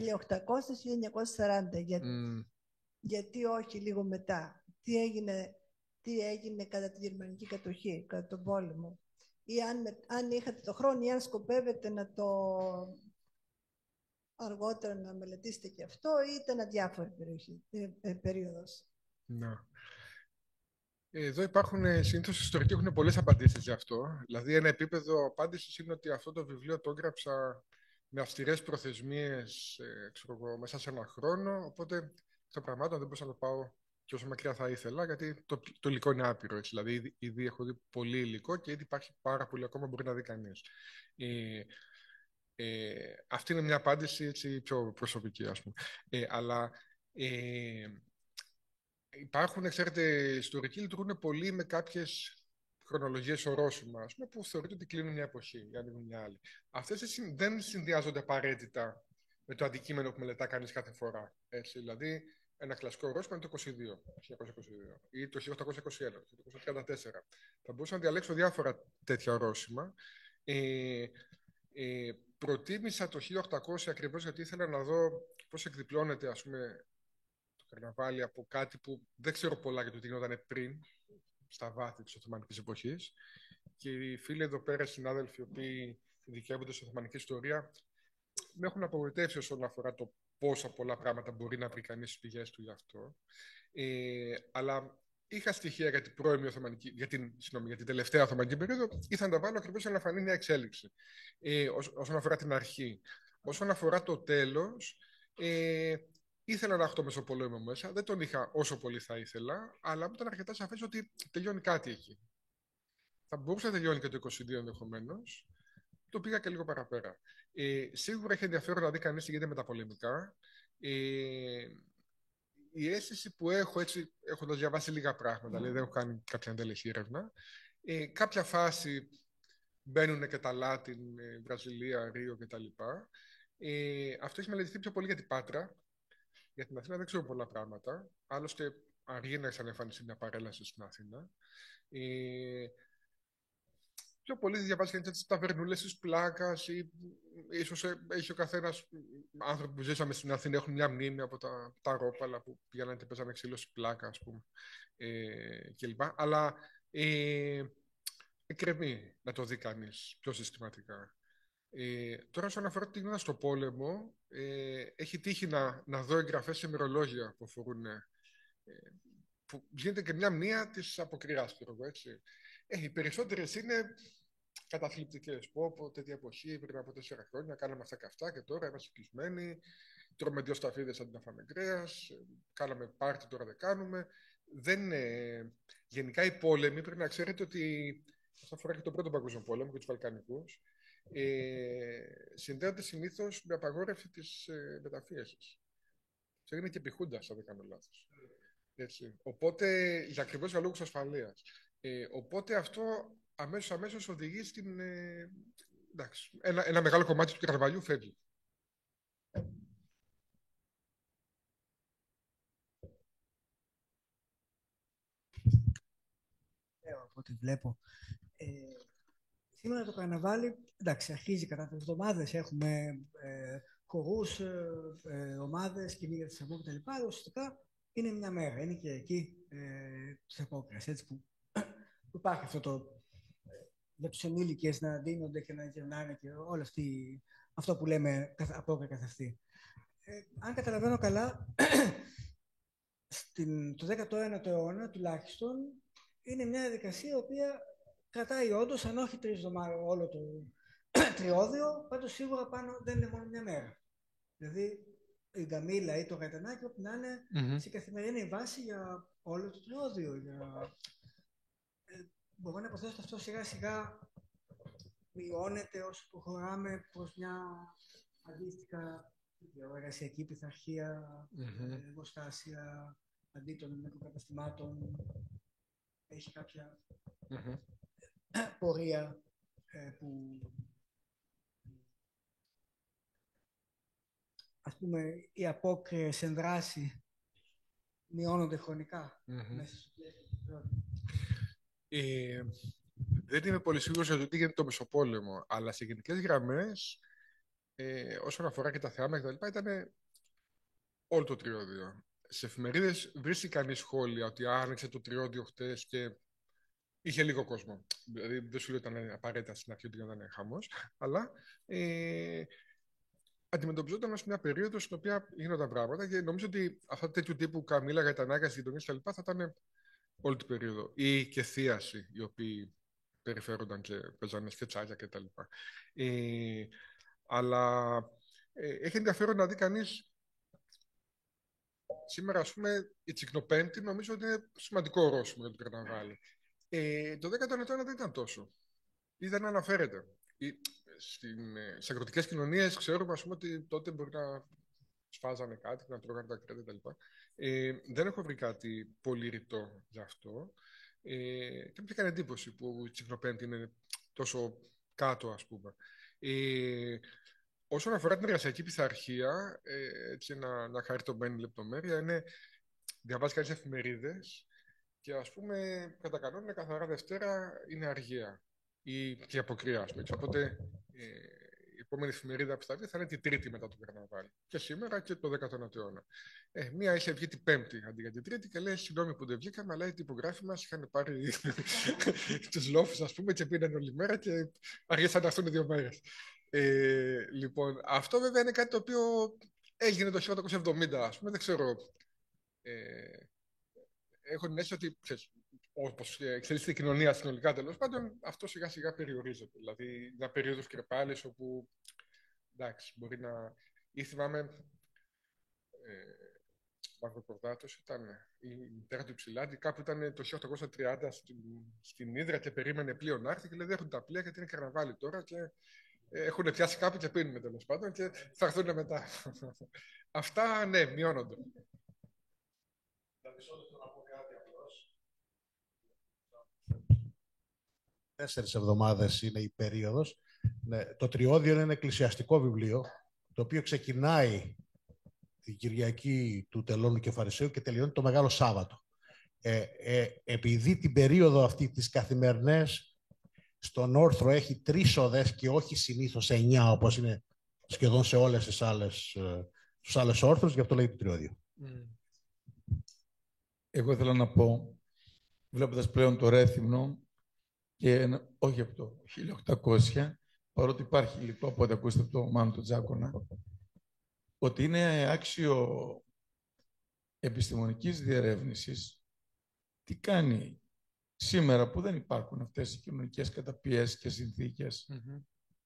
γιατί όχι λίγο μετά, τι έγινε κατά τη γερμανική κατοχή, κατά τον πόλεμο, ή αν είχατε το χρόνο ή αν σκοπεύετε να το αργότερα να μελετήσετε και αυτό, ή ήταν αδιάφορη περίοδος. Να. Εδώ υπάρχουν συνήθως ιστορικοί, έχουν πολλές απαντήσεις γι' αυτό. Δηλαδή, ένα επίπεδο απάντησης είναι ότι αυτό το βιβλίο το έγραψα με αυστηρές προθεσμίες μέσα σε ένα χρόνο. Οπότε, στο πραγμάτων δεν μπορούσα να το πάω και όσο μακριά θα ήθελα, γιατί το υλικό είναι άπειρο. Έτσι. Δηλαδή, ήδη έχω δει πολύ υλικό και ήδη υπάρχει πάρα πολύ ακόμα μπορεί να δει κανείς. Αυτή είναι μια απάντηση έτσι, πιο προσωπική, ας πούμε. Αλλά υπάρχουν, ξέρετε, ιστορικοί λειτουργούν πολύ με κάποιες χρονολογίες ορόσημα, ας πούμε, που θεωρείται ότι κλείνουν μια εποχή ή ανοίγουν μια άλλη. Αυτές δεν συνδυάζονται απαραίτητα με το αντικείμενο που μελετά κανείς κάθε φορά. Έτσι, δηλαδή, ένα κλασικό ορόσημα είναι το 1922 ή το 1821, το 1834. Θα μπορούσα να διαλέξω διάφορα τέτοια ορόσημα. Προτίμησα το 1800 ακριβώς γιατί ήθελα να δω πώς εκδιπλώνεται, ας πούμε, το καρναβάλι από κάτι που δεν ξέρω πολλά για το τι γινόταν πριν, στα βάθη της Οθωμανικής εποχής. Και οι φίλοι εδώ πέρα, συνάδελφοι, οι οποίοι ειδικεύονται στην Οθωμανική ιστορία, με έχουν απογοητεύσει όσον αφορά το πόσα πολλά πράγματα μπορεί να βρει κανείς στις πηγές του γι' αυτό. Αλλά είχα στοιχεία για την πρώιμη Οθωμανική, για την τελευταία Οθωμανική περίοδο, ήθελα να τα βάλω ακριβώς για να φανεί μια εξέλιξη. Όσον αφορά την αρχή. Όσον αφορά το τέλος, ήθελα να έχω το Μεσοπόλεμο μέσα. Δεν τον είχα όσο πολύ θα ήθελα, αλλά μου ήταν αρκετά σαφές ότι τελειώνει κάτι εκεί. Θα μπορούσε να τελειώνει και το 22 ενδεχομένως. Το πήγα και λίγο παραπέρα. Σίγουρα έχει ενδιαφέρον να δει κανείς τι γίνεται με τα πολεμικά. Η αίσθηση που έχω, έτσι, έχοντας διαβάσει λίγα πράγματα, δηλαδή δεν έχω κάνει κάποια εντελεχή έρευνα, κάποια φάση μπαίνουν και τα Λάτιν, Βραζιλία, Ρίο κτλ. Αυτό έχει μελετηθεί πιο πολύ για την Πάτρα. Για την Αθήνα δεν ξέρω πολλά πράγματα. Άλλωστε, αργεί να εξανεμφανιστεί μια παρέλαση στην Αθήνα. Πιο πολύ διαβάζει κανείς τις ταβερνούλες της Πλάκας ή ίσως έχει ο καθένας άνθρωποι που ζήσαμε στην Αθήνα έχουν μια μνήμη από τα ρόπαλα που πήγαιναν και παίζανε ξύλο στη Πλάκα, ας πούμε, κλπ. Αλλά εκκρεμεί να το δει κανείς πιο συστηματικά. Τώρα, όσον αφορά την στο πόλεμο, έχει τύχει να δω εγγραφές σε ημερολόγια που αφορούν. Που γίνεται και μια μνήα της αποκριάς, έτσι. Οι περισσότερες είναι καταθλιπτικές. Πω, τέτοια εποχή πριν από 4 χρόνια κάναμε αυτά και αυτά και τώρα είμαστε κλεισμένοι. Τρώμε 2 σταφίδες αντί να φάμε κρέας. Κάναμε πάρτι, τώρα δεν κάνουμε. Γενικά οι πόλεμοι, πρέπει να ξέρετε ότι αυτό αφορά και τον Πρώτο Παγκόσμιο Πόλεμο και τους Βαλκανικούς. Συνδέονται συνήθως με απαγόρευση της μεταφίεσης. Αυτό είναι και επί Χούντας, αν δεν κάνω λάθος. Έτσι. Οπότε, ακριβώς για λόγους ασφαλείας. Οπότε αυτό αμέσως οδηγεί στην... εντάξει, ένα μεγάλο κομμάτι του καρναβαλιού φεύγει. Από ό,τι βλέπω. Σήμερα το καρναβάλι, εντάξει, αρχίζει κατά 3 εβδομάδες. Έχουμε χορούς, ομάδες, κυνήγια της Αμμού κτλ. Ουσιαστικά είναι μια μέρα. Είναι και εκεί της Απόκριας, έτσι που υπάρχει αυτό το για τους ενήλικες να δίνονται και να γυρνάνε και όλα αυτό που λέμε Απόκρια καθ' αυτή. Αν καταλαβαίνω καλά, το 19ο αιώνα τουλάχιστον είναι μια διαδικασία η οποία κρατάει όντως, αν όχι 3 εβδομάδες όλο το τριώδιο, πάντως σίγουρα πάνω δεν είναι μόνο μια μέρα. Δηλαδή η γκαμίλα ή το γαϊτανάκι όπου να είναι σε καθημερινή βάση για όλο το τριώδιο. Μπορώ να υποθέσω ότι αυτό σιγά σιγά μειώνεται όσο προχωράμε προς μια αντίστοιχα εργασιακή πειθαρχία, εργοστάσια αντί των μικροκαταστημάτων. Έχει κάποια πορεία που ας πούμε οι απόκριες εν δράση μειώνονται χρονικά μέσα στο πλαίσιο. Δεν είμαι πολύ σίγουρος για το τι γίνεται το Μεσοπόλεμο, αλλά σε γενικές γραμμές, όσον αφορά και τα θεάματα κτλ., ήταν όλο το τριώδιο. Σε εφημερίδες βρίσκει κανείς σχόλια ότι άνοιξε το τριώδιο χτες και είχε λίγο κόσμο. Δηλαδή δεν σου λέω ότι ήταν απαραίτητα στην αρχή ότι ήταν χαμός, αλλά αντιμετωπιζόταν ως μια περίοδο στην οποία γίνονταν πράγματα και νομίζω ότι αυτά τέτοιου τύπου καμήλα για τα ανάγκαση γειτονιάς κτλ. Θα ήταν όλη την περίοδο. Ή και θίαση, οι οποίοι περιφέρονταν και παίζανε σκετσάκια κτλ. Αλλά έχει ενδιαφέρον να δει κανείς σήμερα, ας πούμε, η Τσικνοπέμπτη νομίζω ότι είναι σημαντικό ορόσημο για το καρναβάλι. Το 19ο αιώνα δεν ήταν τόσο. Ή δεν αναφέρεται. Στις αγροτικές κοινωνίες ξέρουμε, ας πούμε, ότι τότε μπορεί να σφάζανε κάτι, να τρώγανε τα κρέατα κτλ. Δεν έχω βρει κάτι πολύ ρητό γι' αυτό. Και μου έκανε εντύπωση που η Τσικνοπέμπτη είναι τόσο κάτω, ας πούμε. Όσον αφορά την εργασιακή πειθαρχία, έτσι να χαριτωμένη λεπτομέρεια, είναι διαβάζει κανείς εφημερίδες και ας πούμε κατά κανόνα καθαρά Δευτέρα είναι αργία ή και αποκριά, ας πούμε. Οπότε η επόμενη εφημερίδα που θα βγει θα είναι την Τρίτη μετά τον καρναβάλι. Και σήμερα και το 19ο αιώνα. Μία είχε βγει την Πέμπτη αντί για την Τρίτη και λέει: συγγνώμη που δεν βγήκαμε, αλλά οι τυπογράφοι μας είχαν πάρει τους λόφους, ας πούμε, και πήραν όλη μέρα και αργήσαν να έρθουν 2 μέρες. Λοιπόν, αυτό βέβαια είναι κάτι το οποίο έγινε το 1870, ας πούμε, δεν ξέρω. Έχω την αίσθηση ότι, όπως εξελίσσεται η κοινωνία συνολικά, τέλος πάντων, αυτό σιγά σιγά περιορίζεται. Δηλαδή, μια περίοδος κρεπάλης όπου, εντάξει, μπορεί να... Ή θυμάμαι, Μαυροκορδάτος ήταν η μητέρα του Υψηλάντη, κάπου ήταν το 1830 στην Ύδρα και περίμενε πλοίο να έρθει και λέει: δεν έχουν τα πλοία γιατί είναι καρναβάλι τώρα και έχουν πιάσει κάπου και πίνουν τέλος πάντων και θα έρθουν μετά. Αυτά, ναι, μειώνονται. 4 εβδομάδες είναι η περίοδος. Ναι, το Τριώδιο είναι ένα εκκλησιαστικό βιβλίο, το οποίο ξεκινάει την Κυριακή του Τελώνου και Φαρισαίου και τελειώνει το Μεγάλο Σάββατο. Επειδή την περίοδο αυτή τις καθημερινές στον όρθρο έχει 3 οδές και όχι συνήθως 9, όπως είναι σχεδόν σε όλες τις άλλες όρθρους, γι' αυτό λέγεται Τριώδιο. Εγώ ήθελα να πω, βλέποντας πλέον το Ρέθυμνο, και όχι από το 1800, παρότι υπάρχει υλικό από ό,τι ακούσετε από το Μάνο τον Τζάκονα, ότι είναι άξιο επιστημονικής διερεύνησης τι κάνει σήμερα που δεν υπάρχουν αυτές οι κοινωνικές καταπιέσεις και συνθήκες,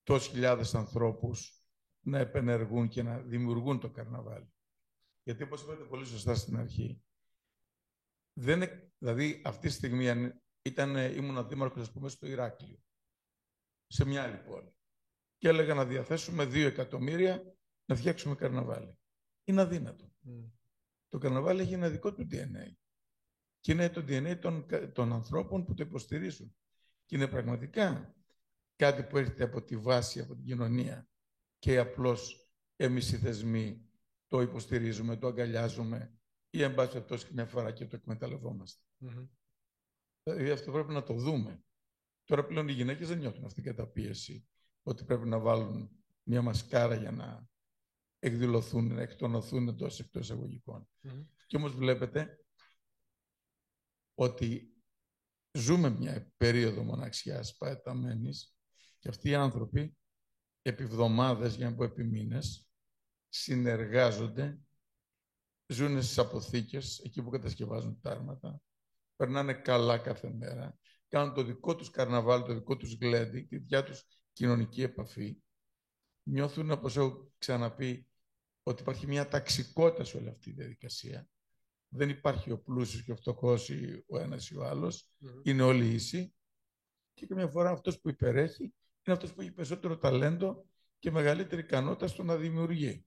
τόσοι χιλιάδες ανθρώπους να επενεργούν και να δημιουργούν το καρναβάλι. Γιατί, όπως είπατε πολύ σωστά στην αρχή, δηλαδή αυτή τη στιγμή ήμουν δήμαρχος, ας πούμε, στο Ηράκλειο, σε μια άλλη πόλη, και έλεγα να διαθέσουμε 2 εκατομμύρια να φτιάξουμε καρναβάλι. Είναι αδύνατο. Το καρναβάλι έχει ένα δικό του DNA. Και είναι το DNA των ανθρώπων που το υποστηρίζουν. Και είναι πραγματικά κάτι που έρχεται από τη βάση, από την κοινωνία. Και απλώς εμείς οι θεσμοί το υποστηρίζουμε, το αγκαλιάζουμε ή εν πάση περιπτώσει μια φορά και το εκμεταλλευόμαστε. Δηλαδή αυτό πρέπει να το δούμε. Τώρα πλέον οι γυναίκες δεν νιώθουν αυτή την καταπίεση ότι πρέπει να βάλουν μια μασκάρα για να εκδηλωθούν, να εκτονωθούν εντός εισαγωγικών. Και όμως βλέπετε ότι ζούμε μια περίοδο μοναξιάς παραταμένης και αυτοί οι άνθρωποι επί εβδομάδες, για να πω επί μήνες, συνεργάζονται, ζουν στις αποθήκες, εκεί που κατασκευάζουν τα άρματα, περνάνε καλά κάθε μέρα, κάνουν το δικό τους καρναβάλι, το δικό τους γλέντι, τη δικιά τους κοινωνική επαφή. Νιώθουν, όπως έχω ξαναπεί, ότι υπάρχει μια ταξικότητα σε όλη αυτή τη διαδικασία. Δεν υπάρχει ο πλούσιος και ο φτωχός ή ο ένας ή ο άλλος. Είναι όλοι ίσοι. Και καμιά φορά αυτός που υπερέχει είναι αυτός που έχει περισσότερο ταλέντο και μεγαλύτερη ικανότητα στο να δημιουργεί.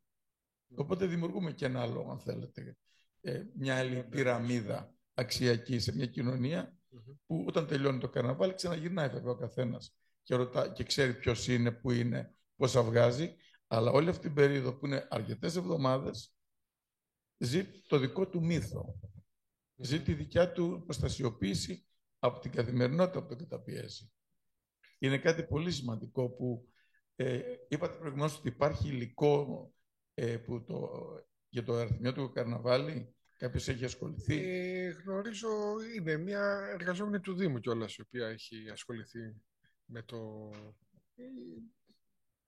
Οπότε δημιουργούμε και ένα άλλο, αν θέλετε, μια άλλη πυραμίδα αξιακή σε μια κοινωνία που όταν τελειώνει το καρναβάλι ξαναγυρνάει βέβαια ο καθένας και ξέρει ποιος είναι, πού είναι, πόσα βγάζει. Αλλά όλη αυτή την περίοδο που είναι αρκετές εβδομάδες ζει το δικό του μύθο. Ζει τη δικιά του προστασιοποίηση από την καθημερινότητα που το καταπιέζει. Είναι κάτι πολύ σημαντικό που είπατε προηγουμένως ότι υπάρχει υλικό για το αριθμιώτικο καρναβάλι. Κάποιος έχει ασχοληθεί? Γνωρίζω, είναι μια εργαζόμενη του Δήμου κιόλας, η οποία έχει ασχοληθεί με το...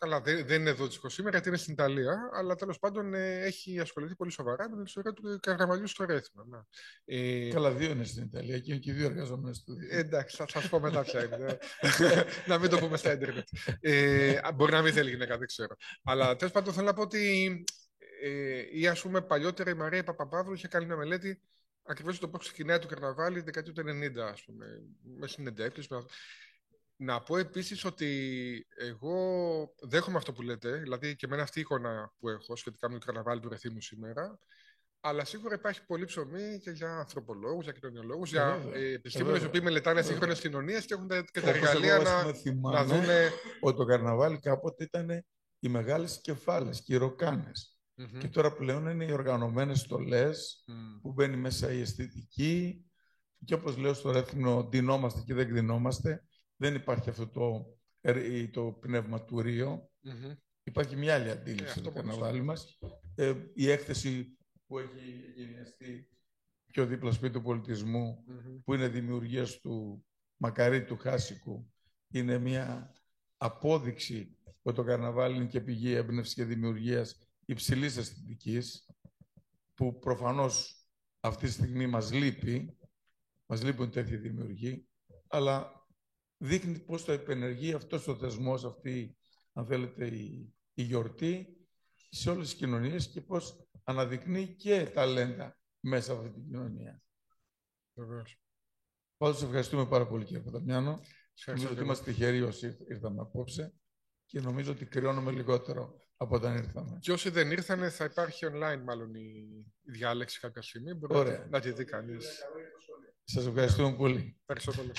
Καλά, δεν είναι εδώ δυστυχώς σήμερα, γιατί είναι στην Ιταλία, αλλά τέλος πάντων έχει ασχοληθεί πολύ σοβαρά με την ιστορία του καρναβαλιού στο Ρέθιμα. Καλά, 2 είναι στην Ιταλία και είναι και 2 εργαζόμενες του Δήμου. Εντάξει, θα σας πω μετά ποια είναι. Να μην το πούμε στα ίντερνετ. Μπορεί να μην θέλει γυναίκα, δεν ξέρω. Αλλά τέλος πάντων θέλω να πω ότι ή ας πούμε παλιότερα η Μαρία Παπαπαύρου είχε κάνει μια μελέτη ακριβώς το πώς ξεκινάει το καρναβάλι τη δεκαετία του 90, ας πούμε, με συνεντεύξεις. Να πω επίσης ότι εγώ δέχομαι αυτό που λέτε, δηλαδή και εμένα αυτή η εικόνα που έχω σχετικά με το καρναβάλι του Ρεθύμνου σήμερα, αλλά σίγουρα υπάρχει πολύ ψωμί και για ανθρωπολόγους, για κοινωνιολόγους, για επιστήμονες οι οποίοι μελετάνε σύγχρονες κοινωνίες και έχουν και τα εργαλεία να δούνε... Ότι το καρναβάλι κάποτε ήταν οι μεγάλες κεφάλες και οι ροκάνες. Και τώρα πλέον είναι οι οργανωμένες στολές που μπαίνει μέσα η αισθητική και όπως λέω στο Ρέθυμνο ντυνόμαστε και δεν κτηνόμαστε. Δεν υπάρχει αυτό το πνεύμα του Ρίο. Υπάρχει μια άλλη αντίληψη στο καρναβάλι μας. Η έκθεση που έχει γενιαστεί πιο δίπλα σπίτι του πολιτισμού, που είναι δημιουργίας του Μακαρίτη του Χάσικου, είναι μια απόδειξη ότι το καρναβάλι είναι και πηγή έμπνευσης και δημιουργίας υψηλής αισθητικής, που προφανώς αυτή τη στιγμή μας λείπουν τέτοιοι δημιουργοί, αλλά δείχνει πώς το επενεργεί αυτός ο θεσμός, αυτή, αν θέλετε, η γιορτή σε όλες τις κοινωνίες και πώς αναδεικνύει και ταλέντα μέσα από αυτή την κοινωνία. Βεβαίως. Πάντως, ευχαριστούμε πάρα πολύ, κύριε Ποταμιάνο. Νομίζω ότι είμαστε τυχεροί όσοι ήρθαμε απόψε και νομίζω ότι κρυώνουμε λιγότερο από όταν ήρθαμε. Και όσοι δεν ήρθανε, θα υπάρχει online μάλλον η διάλεξη κάποια στιγμή. Μπορεί να τη δει κανείς. Σας ευχαριστούμε πολύ. Ευχαριστώ πολύ.